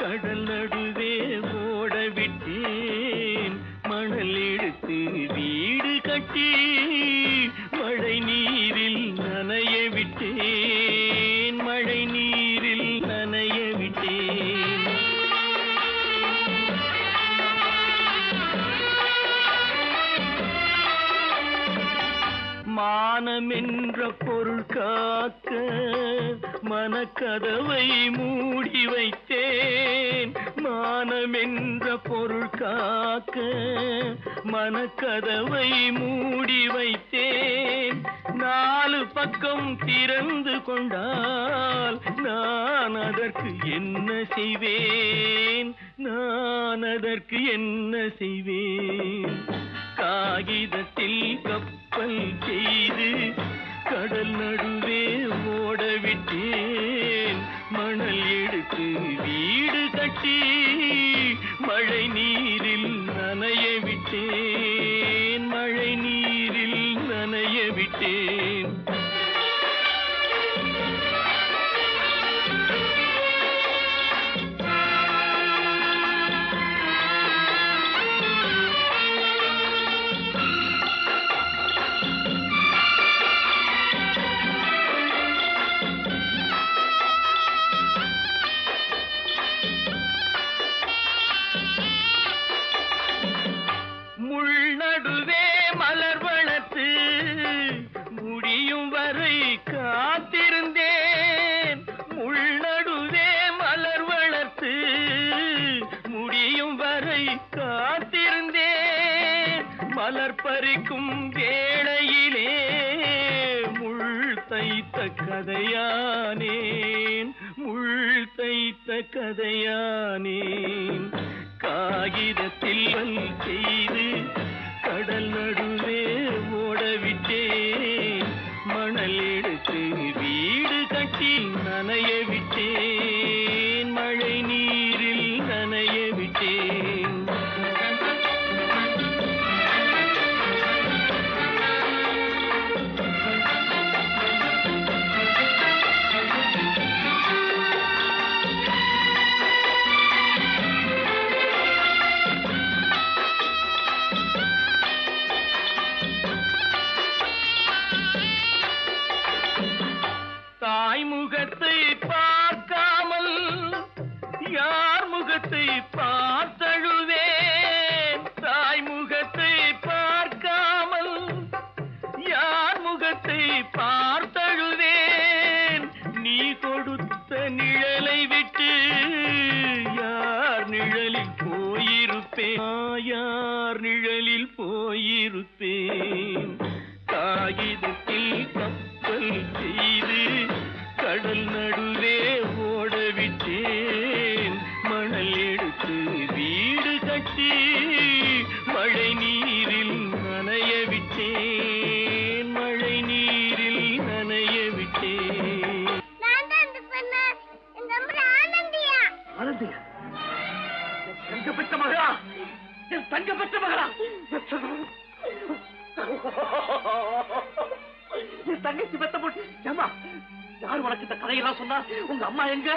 கடல் நடுவே ஓட விட்டேன். மணல் எடுத்து வீடு கட்டி மழை நீரில் நனைய விட்டேன். மழை நீரில் நனைய விட்டேன். மானமென்ற பொருள் காக்க மனக்கதவை மூடி வைத்தேன். மானமென்ற பொருள் காக்க மனக்கதவை மூடி வைத்தேன். 4 பக்கம் திறந்து கொண்டால் நான் அதற்கு என்ன செய்வேன்? நான் அதற்கு என்ன செய்வேன்? காகிதத்தில் கப்பல் செய்து கடல் நடுவே ஓட விட்டேன். மணல் எடுத்து வீடு கட்டி மழை நீரில் நனைய விட்டேன். மழை நீரில் நனைய விட்டேன். முள்நடுவே மலர் வளர்த்து முடியும் வரை காத்திருந்தேன். முள்நடுவே மலர் வளர்த்து முடியும் வரை காத்திருந்தேன். மலர் பறிக்கும் வேளையிலே முள் தைத்த கதையானேன். முள் தைத்த கதையானேன். காகிதத்தில் செய்து கடல் நடுவே ஓடவிட்டேன். மணல் எடுத்து வீடு கட்டி நனைய விட்டேன். மழை நீரில் நனைய விட்டேன். தாய் முகத்தை பார்க்காமல் யார் முகத்தை பார்த்தழுவேன். தாய் முகத்தை பார்க்காமல் யார் முகத்தை பார்த்தழுவேன். நீ கொடுத்த நிழலை விட்டு யார் நிழலில் போயிருப்பேன். யார் நிழலில் போயிருப்பேன். காகிதத்தில் கப்பல் செய்து கடல் நடுவே ஓடவிட்டேன். மணல் எடுத்து வீடு கட்டி மழை நீரில் நனைய விட்டேன். மழை நீரில் நனைய விட்டேன். ஆனந்தியா, தங்கப்பட்ட மகளா, தங்கப்பட்ட மகளா. என் தங்கச்சி பெத்த போட்டு ஏமா யார் உனக்கு இந்த கதையெல்லாம் சொன்னா? உங்க அம்மா எங்க?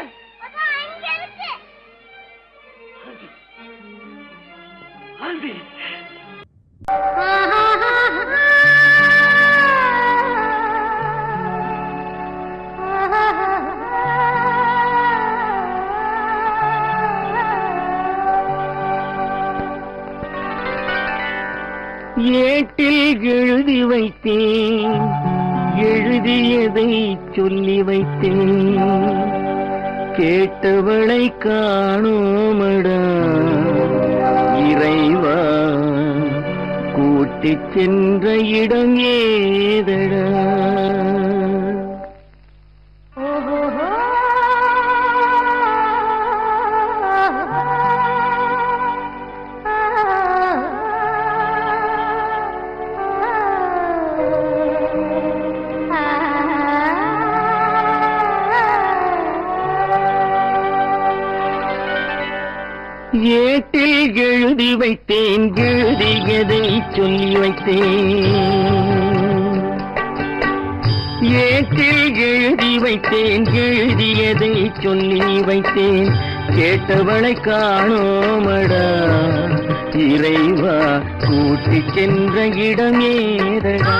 ஆண்டி ஏட்டில் எழுதி வைத்தேன், எழுதியதை சொல்லி வைத்தேன், கேட்டவளை காணோமடா இறைவா, கூட்டிச் சென்ற இடம் ஏதடா? ஏட்டில் எழுதி வைத்தேன், எழுதியதை சொல்லி வைத்தேன், ஏட்டில் எழுதி வைத்தேன், எழுதியதை சொல்லி வைத்தேன், கேட்டவளை காணோமடா இறைவா, கூட்டிச் சென்ற இடம் ஏதடா?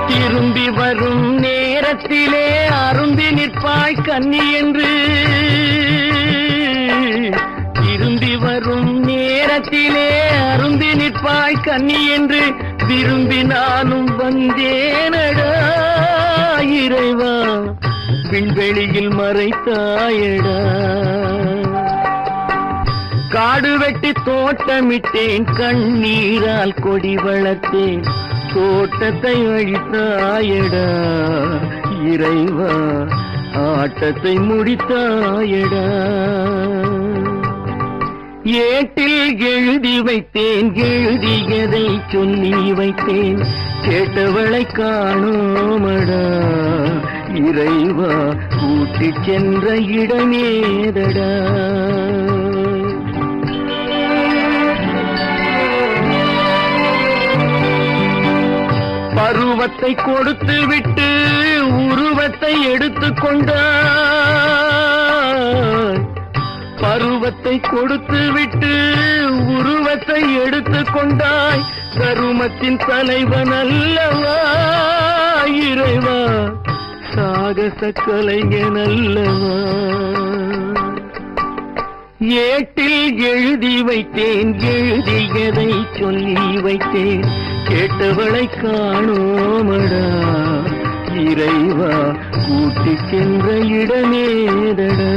திரும்பி வரும் நேரத்திலே அரும்பி நிற்பாய் கன்னி என்று, திரும்பி வரும் நேரத்திலே அரும்பி நிற்பாய் கன்னி என்று விரும்பி நானும் வந்தேனடா இறைவா, விண்வெளியில் மறைத்தாயடா. காடு வெட்டி தோட்டமிட்டேன், கண்ணீரால் கொடி வளர்த்தேன், தோட்டத்தை அழித்தாயடா இறைவா, ஆட்டத்தை முடித்தாயடா. ஏட்டில் எழுதி வைத்தேன், எழுதியதை சொல்லி வைத்தேன், கேட்டவளை காணோமடா இறைவா, கூட்டிச் சென்ற இடமேதடா? பருவத்தை கொடுத்து விட்டு உருவத்தை எடுத்துக் கொண்டாய், பருவத்தை கொடுத்து விட்டு உருவத்தை எடுத்துக் கொண்டாய், கருமத்தின் தலைவன் அல்லவா இறைவா, சாகச கலைஞன் அல்லவா? ஏட்டில் எழுதி வைத்தேன், எழுதியதை சொல்லி வைத்தேன், கேட்டவளை காணோமடா இறைவா, கூட்டிச் சென்ற இடமேதடா?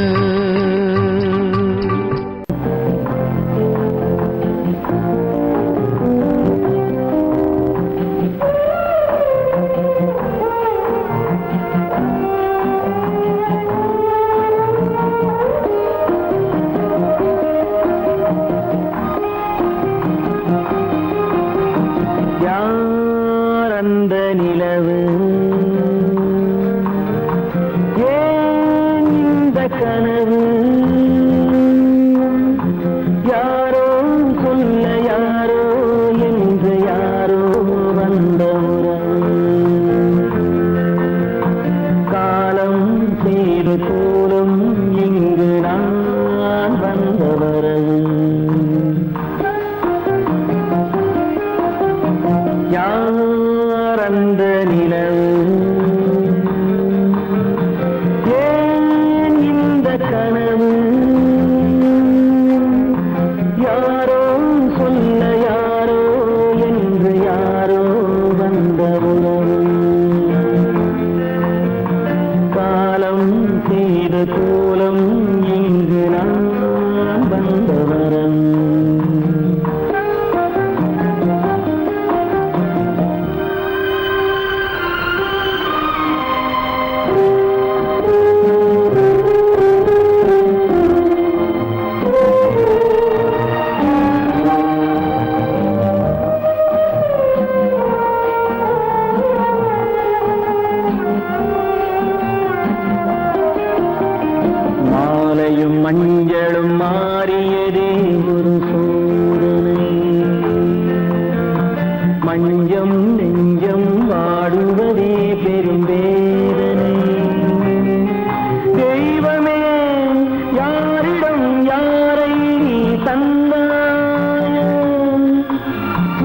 அந்த நிலவு ஏன் இந்த கனவு, யாரோ சொல்ல யாரோ என்று யாரோ வந்த உறவு, காலம் செய்த கோலம் இங்கு நான் வந்த வரவு, யார் அந்த நிலவு ஏன் இந்த கனவு, யாரோ சொல்ல யாரோ என்று யாரோ வந்த உறவு, காலம் செய்த கோலம் இங்கு நான் வந்த வரம். மஞ்சளும் மாறியதே ஒரு சோதனை, மஞ்சம் நெஞ்சம் வாடுவதே பெரும் வேதனை. தெய்வமே யாரிடம் யாரை தந்தாயோ,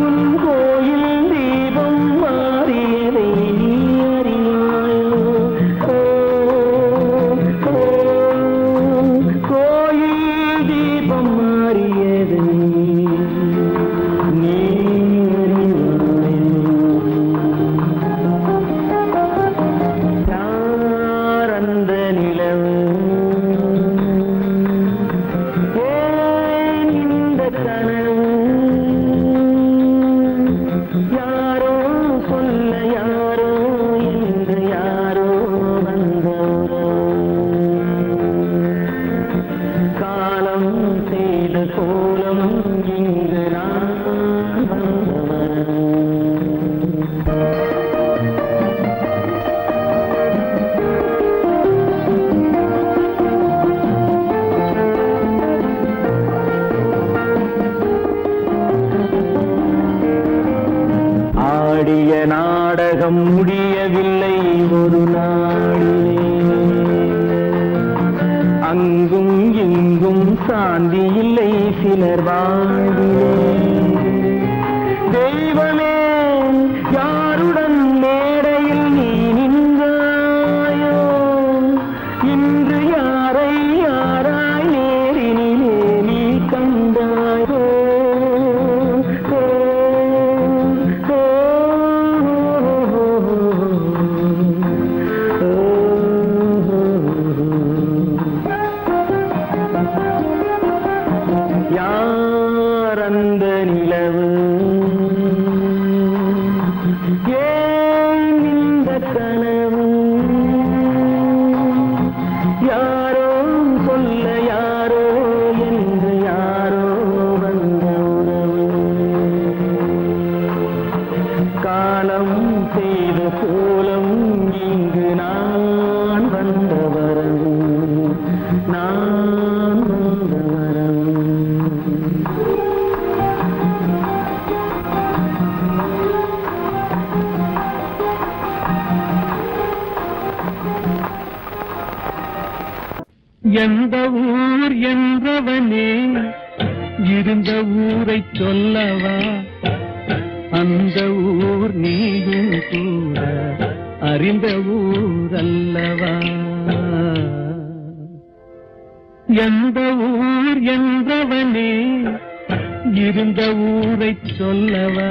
உன் கோயில் தீபம் மாறியதை நீ அறியாயோ. கோயில் தீபம் மாறியதை நீ நாடகம் முடியவில்லை ஒரு நாளிலே, அங்கும் இங்கும் சாந்தி இல்லை சிலர் வாழ்விலே. தெய்வமே யாருடன் மேடையில் நீ நின்றாயோ, இன்று யாரை யாராய் நேரினிலே நீ கண்டாயோ. யாரந்த நிலவு, ஏன் இந்த கனவு, யாரோ சொல்ல யாரோ என்று யாரோ வந்த உறவு. காலம் செய்த கோலம் இங்கு நான் வந்த வரவு, நான் வந்த வரவு. எந்த ஊர் என்றவனே இருந்த ஊரை சொல்லவா, அந்த ஊர் நீயும் கூட அறிந்த ஊர் அல்லவா. எந்த ஊர் என்றவனே இருந்த ஊரை சொல்லவா,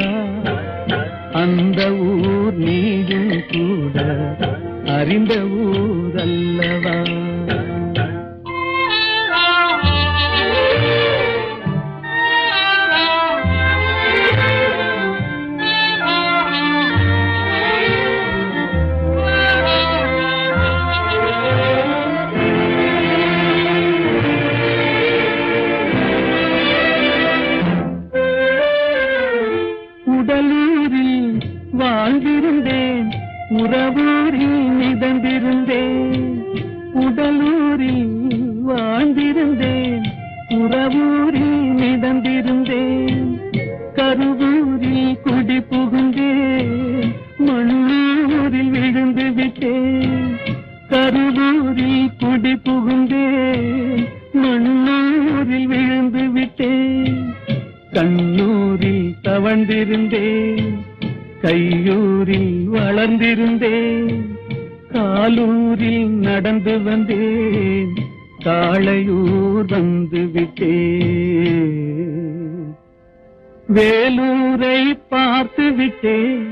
அந்த ஊர் நீயும் கூட அறிந்த ஊர் அல்லவா. உடலூரில் வாழ்ந்திருந்தேன், உறவூரில் மிதந்திருந்தேன். உடலூரில் வாழ்ந்திருந்தேன், உறவூரில் மிதந்திருந்தேன். கருவூரில் குடி புகுந்தேன், மண்ணூரில் விழுந்து விட்டேன். கருவூரில் குடி புகுந்தேன், மண்ணூரில் விழுந்து விட்டேன். கண்ணூரில் தவழ்ந்திருந்தேன், கையூரில் வளர்ந்திருந்தேன். காலூரில் நடந்து வந்தேன், காளையூர் வந்து விட்டேன். வேலூரை பார்த்து விட்டேன்,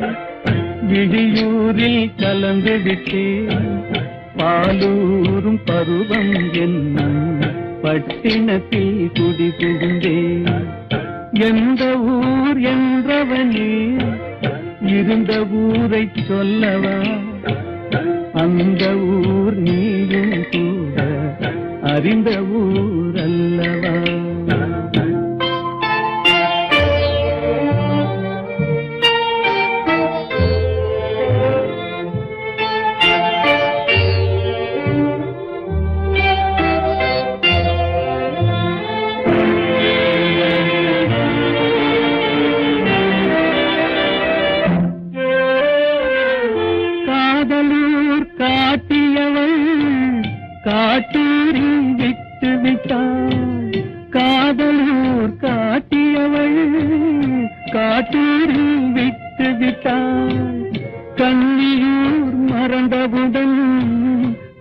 விழியூரில் கலந்து விட்டேன். பாலூரும் பருவம் என்னும் பட்டினத்தில் குடி புகுந்தேன். எந்த ஊர் என்றவனே இருந்த ஊரை சொல்லவா, அந்த ஊர் நீயும் கூட அறிந்த ஊர் அல்லவா. விட்டு விட்டாள் காதலூர் காட்டியவள் காட்டூரில் விட்டு விட்டாள் கண்ணியூர் மறந்தவுடன்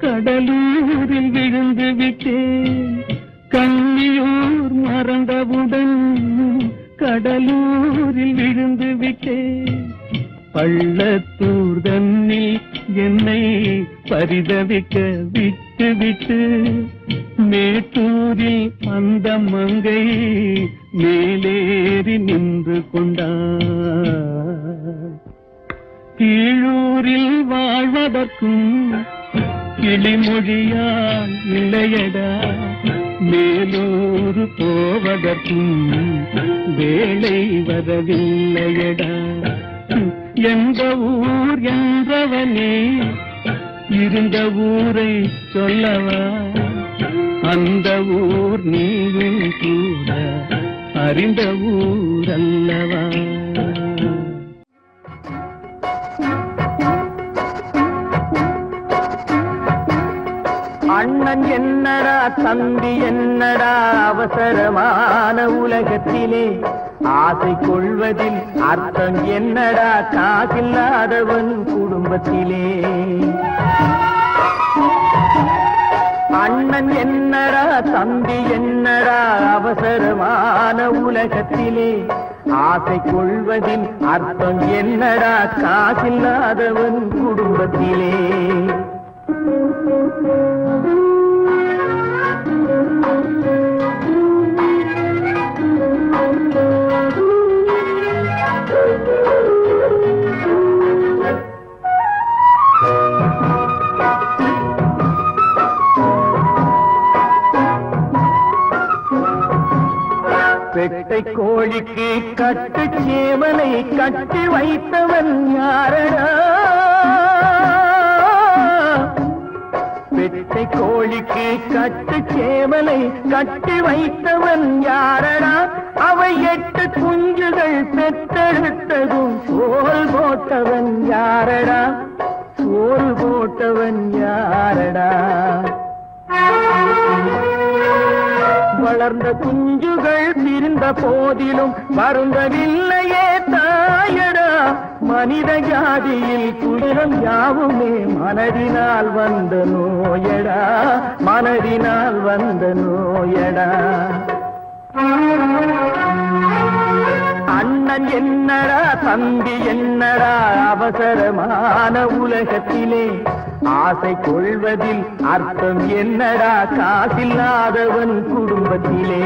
கடலூரில் விழுந்து விட்டேன் கண்ணியூர் மறந்தவுடன் கடலூரில் விழுந்து விட்டேன் பள்ளத்தூர் தன்னில் என்னை பரிதவிக்க விட்டு விட்டு மேட்டூரில் அந்த மங்கை மேலேறி நின்று கொண்டார் கீழூரில் வாழ்வதற்கும் கிளிமொழியால் இல்லையடா மேலூர் போவதற்கும் வேலை வரவில்லையடா எந்த ஊர் என்றவனே இருந்த ஊரை சொல்லவா அந்த ஊர் நீயும் கூட அறிந்த ஊர் அல்லவா அண்ணன் என்னடா தம்பி என்னடா அவசரமான உலகத்திலே ஆசை கொள்வதில் அர்த்தம் என்னடா காசில்லாதவன் குடும்பத்திலே அண்ணன் என்னடா தம்பி என்னடா அவசரமான உலகத்திலே ஆசை கொள்வதில் அர்த்தம் என்னடா காசில்லாதவன் குடும்பத்திலே பெட்டை கோழிக்கு கட்டு சேவலை கட்டி வைத்தவன் யாரடா பெட்டை கோழிக்கு கட்டு சேவலை கட்டி வைத்தவன் யாரடா அவை 8 குஞ்சுகள் பெற்றெடுத்ததும் சோறு போட்டவன் யாரடா சோறு போட்டவன் யாரடா வளர்ந்த குஞ்சுகள் பிரிந்த போதிலும் வருந்தவில்லையே தாயடா மனித ஜாதியில் துயரம் யாவுமே மனதினால் வந்த நோயடா மனதினால் வந்த நோயடா அண்ணன் என்னடா தம்பி என்னடா அவசரமான உலகத்திலே ஆசை கொள்வதில் அர்த்தம் என்னடா காசில்லாதவன் குடும்பத்திலே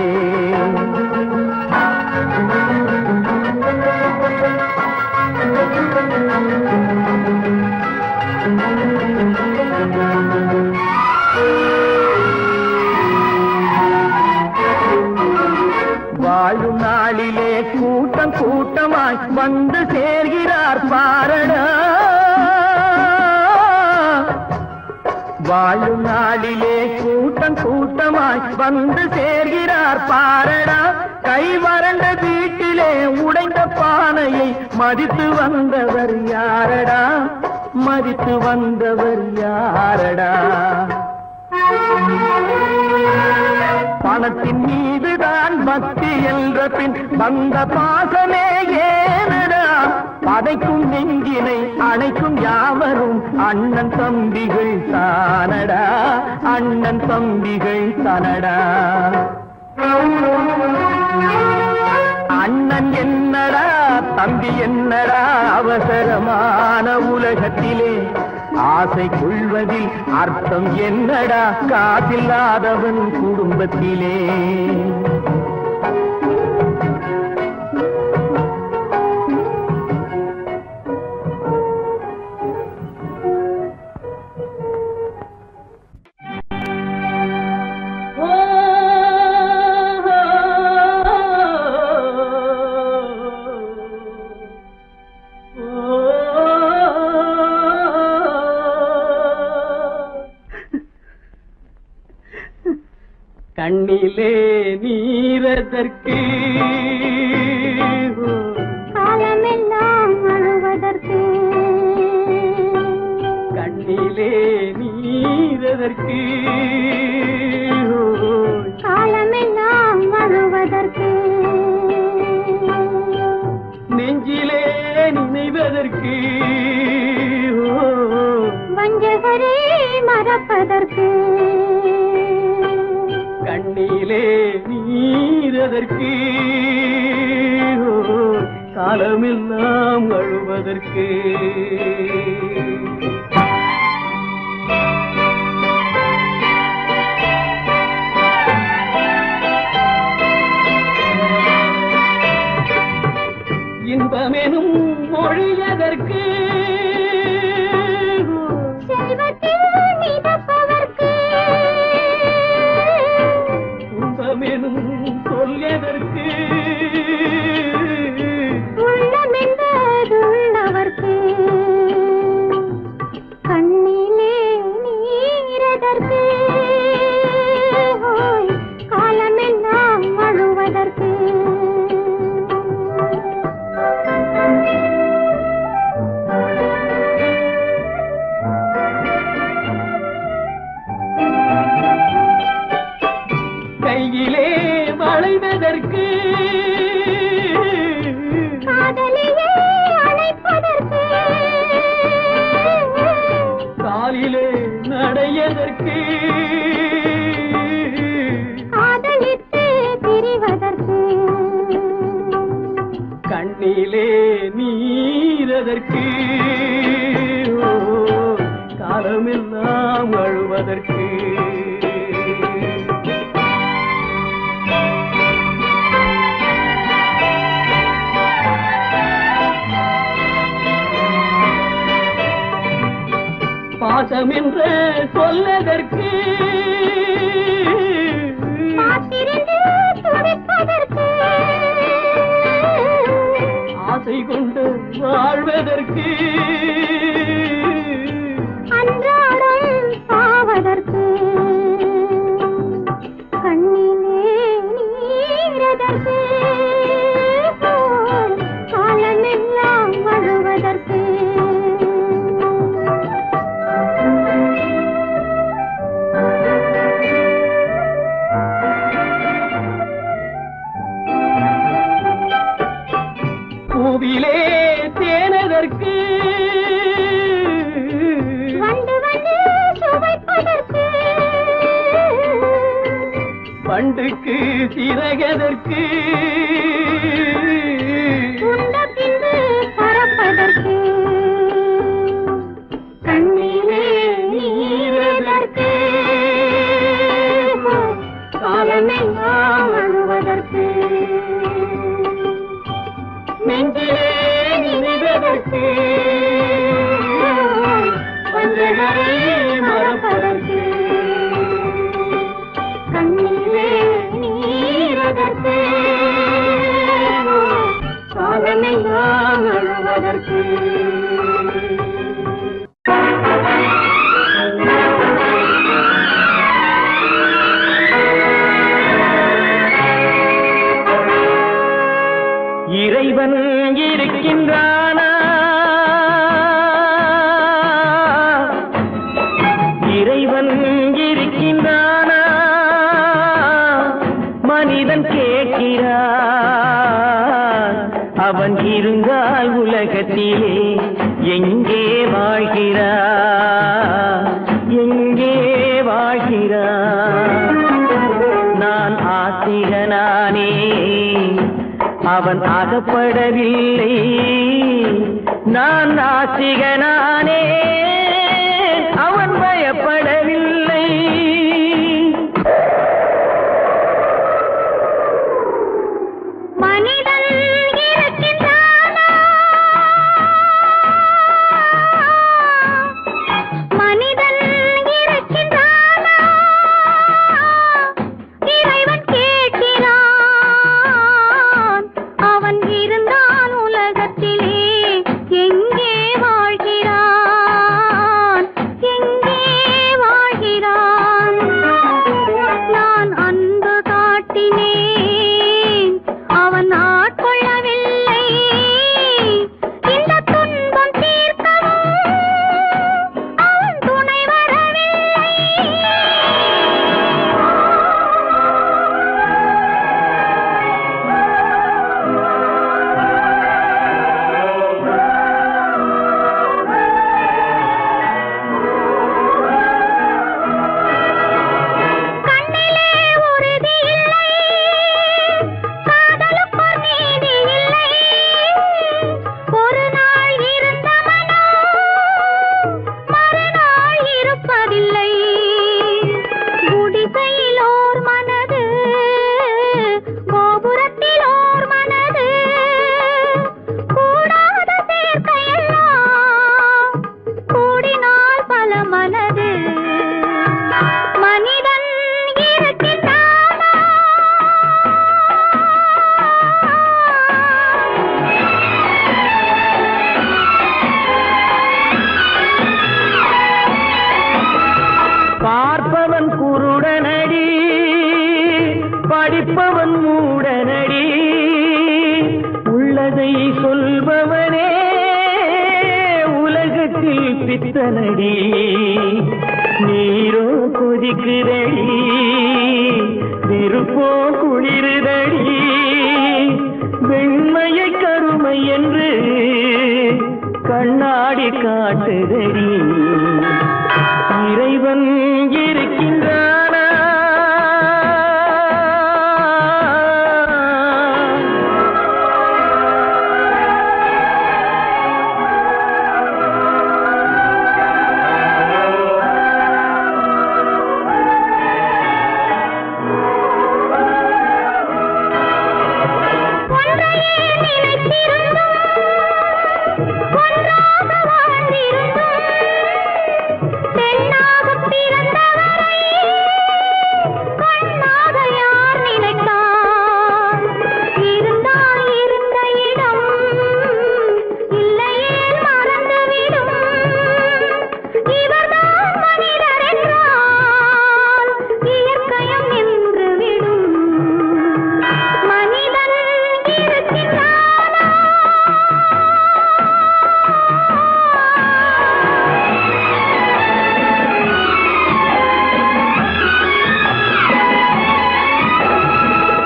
வாழும் நாளிலே கூட்டம் கூட்டமாய் வந்து சேர்கிறார் பாரடா வாழும் நாளிலே கூட்டம் கூட்டமாய் வந்து சேர்கிறார் பாரடா கை வறண்ட வீட்டிலே உடைந்த பானையை மதித்து வந்தவர் யாரடா மதித்து வந்தவர் யாரடா பணத்தின் மீதுதான் பக்தி என்ற பின் வந்த பாசமே ஏனடா பதைக்கும் நெஞ்சினை அணைக்கும் யாவரும் அண்ணன் தம்பிகள் தானடா அண்ணன் தம்பிகள் தானடா அண்ணன் என்னடா தம்பி என்னடா அவசரமான உலகத்திலே ஆசை கொள்வதில் அர்த்தம் என்னடா காசில்லாதவன் குடும்பத்திலே கண்ணிலே நீரதற்கு காலமெல்லாம் அழுவதற்கு கண்ணிலே நீரதற்கு நீரதற்கு வஞ்சகரை மறப்பதற்கு கண்ணிலே நீரதற்கு காலமெல்லாம் அழுவதற்கு இன்பமெனும் மொழியதற்கு செல்வத்தில் மிதப்பதற்கு துன்பமெனும் சொல்லியதற்கு உள்ளமென்பதுள்ளவர்க்கு கண்ணிலே நீரதற்கு காலமெல்லாம் அழுவதற்கு கையிலே வளைவதற்கு காதலியே அழைப்பதற்கு காலிலே நடையதற்கு காதலித்து பிரிவதற்கு கண்ணிலே நீரதற்கு காலமெல்லாம் அழுவதற்கு பாசம் என்ற சொல்லதற்கு காத்திருந்து துடிப்பதற்கு ஆசை கொண்டு வாழ்வதற்கு அன்றாடம் சாவதற்கு கண்ணிலே நீரதற்கு காலமெல்லாம் அழுவதற்கு பூவிலே தேனதற்கு வந்து வந்து சுவைப்பதற்கு பண்டுக்கு சிறகதற்கு உண்ட பின்பு பறப்பதற்கு கண்ணிலே நீரதற்கு காலமெல்லாம் அழுவதற்கு நெஞ்சிலே நினைவதற்கு வஞ்சகரை மறப்பதற்கு கண்ணிலே நீரதற்கு காலமெல்லாம் அழுவதற்கு இறைவன் இருக்கின்றானா இறைவன் இருக்கின்றானா மனிதன் கேட்கிறான் அவன் இருந்தால் உலகத்திலே எங்கே வாழ்கிறான் எங்கே வாழ்கிறான் நான் ஆசிகனானே அவன் அகப்படவில்லை நான் நாசிகனானே அவன் பயப்படவில்லை மனிதன் இருக்கின்றானா மனிதன் இருக்கின்றானா இறைவன் கேட்கிறான் அவன் இருந்தான் உலகத்திலே எங்கே வாழ்கிறான் எங்கே படிப்பவன் மூடனடி உள்ளதை சொல்பவனே உலகத்தில் பித்தனடி நீரோ கொதிக்குதடி நெருப்போ குளிருதடி வெண்மையை கருமை என்று கண்ணாடி காட்டுதடி இறைவன் இருக்கின்றானா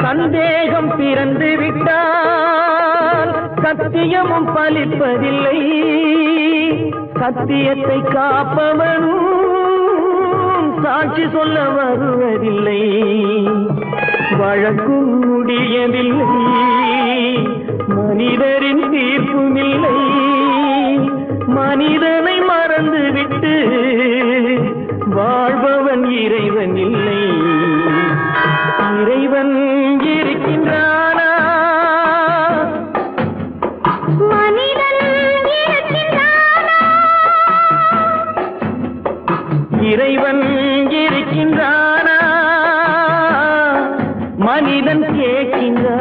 சந்தேகம் பிறந்து விட்டால் சத்தியமும் பலிப்பதில்லை சத்தியத்தை காப்பவனும் சாட்சி சொல்ல வருவதில்லை வழக்கும் முடியவில்லை மனிதரின் தீர்ப்பும் இல்லை மனிதனை மறந்துவிட்டு வாழ்பவன் இறைவன் இல்லை இறைவன் இருக்கின்றானா மனிதன் இருக்கின்றானா இறைவன் இருக்கின்றானா மனிதன் கேட்கின்றான்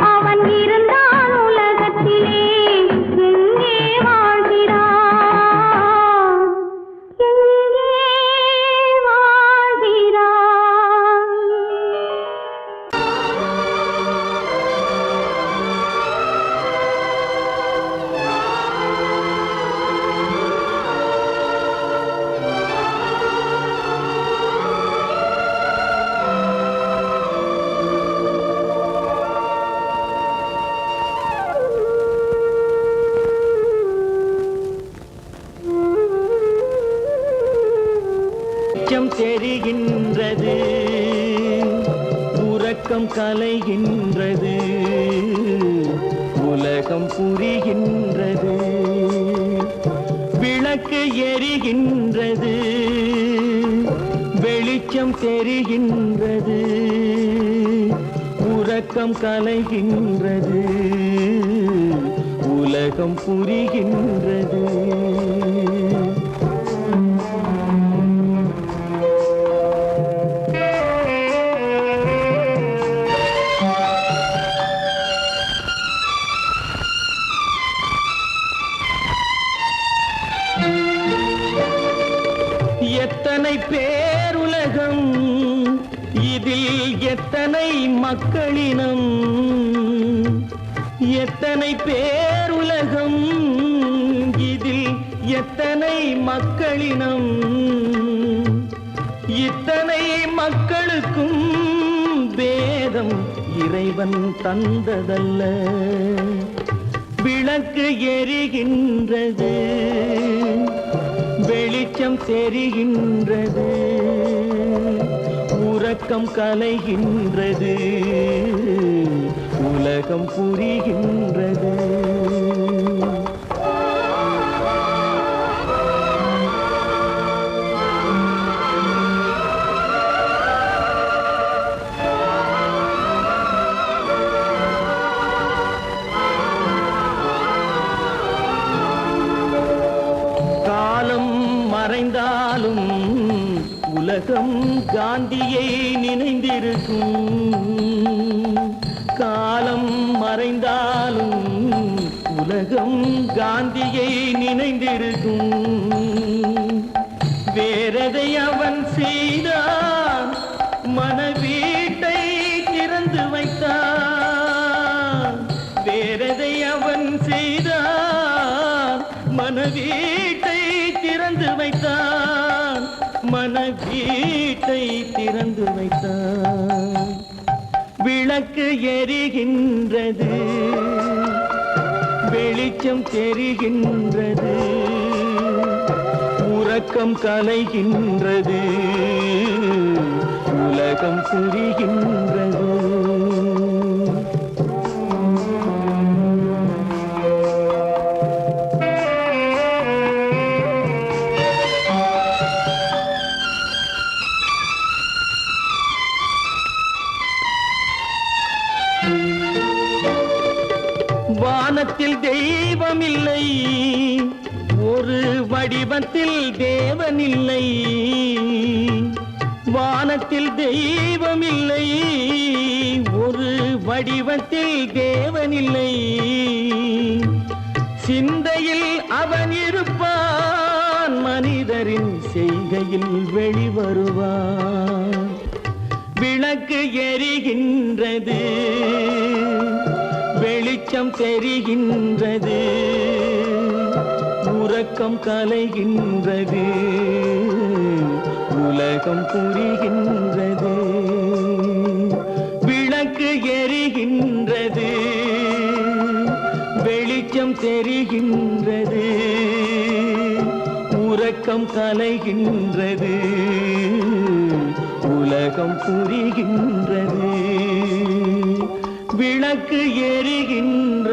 அவன் இருந்தான் உலகத்திலே எங்கே வாழ்கிறான் எங்கே வாழ்கிறான் வெளிச்சம் தெரிகின்றது உறக்கம் கலைகின்றது உலகம் புரிகின்றது விளக்கு எரிகின்றது வெளிச்சம் தெரிகின்றது உறக்கம் கலைகின்றது உலகம் புரிகின்றது எத்தனை பேருலகம் இதில் எத்தனை மக்களினம் எத்தனை பேருலகம் இதில் எத்தனை மக்களினம் இத்தனை மக்களுக்கும் வேதம் இறைவன் தந்ததல்ல விளக்கு எரிகின்றது வெளிச்சம் தெரிகின்றது உறக்கம் கலைகின்றது உலகம் புரிகின்றது காலம் மறைந்தாலும் உலகம் காந்தியை நினைந்திருக்கும் காலம் மறைந்தாலும் உலகம் காந்தியை நினைந்திருக்கும் வேறதை அவன் செய்தான் மனவீட்டை திறந்து வைத்தான் வேறதை அவன் செய்தான் மனவீட்டை திறந்து வைத்தான் மனவீட்டை திறந்து வைத்தான் விளக்கு எரிகின்றது வெளிச்சம் தெரிகின்றது உறக்கம் கலைகின்றது உலகம் புரிகின்றது வானத்தில் தெய்வமில்லை ஒரு வடிவத்தில் தேவனில்லை வானத்தில் தெய்வமில்லை ஒரு வடிவத்தில் தேவனில்லை சிந்தையில் அவன் இருப்பான் மனிதரின் செய்கையில் வெளிவருவான் விளக்கு எரிகின்றது வெளிச்சம் தெரிகின்றது உறக்கம் கலைகின்றது உலகம் புரிகின்றது விளக்கு எரிகின்றது வெளிச்சம் தெரிகின்றது உறக்கம் கலைகின்றது உலகம் புரிகின்றது விளக்கு எரிகின்ற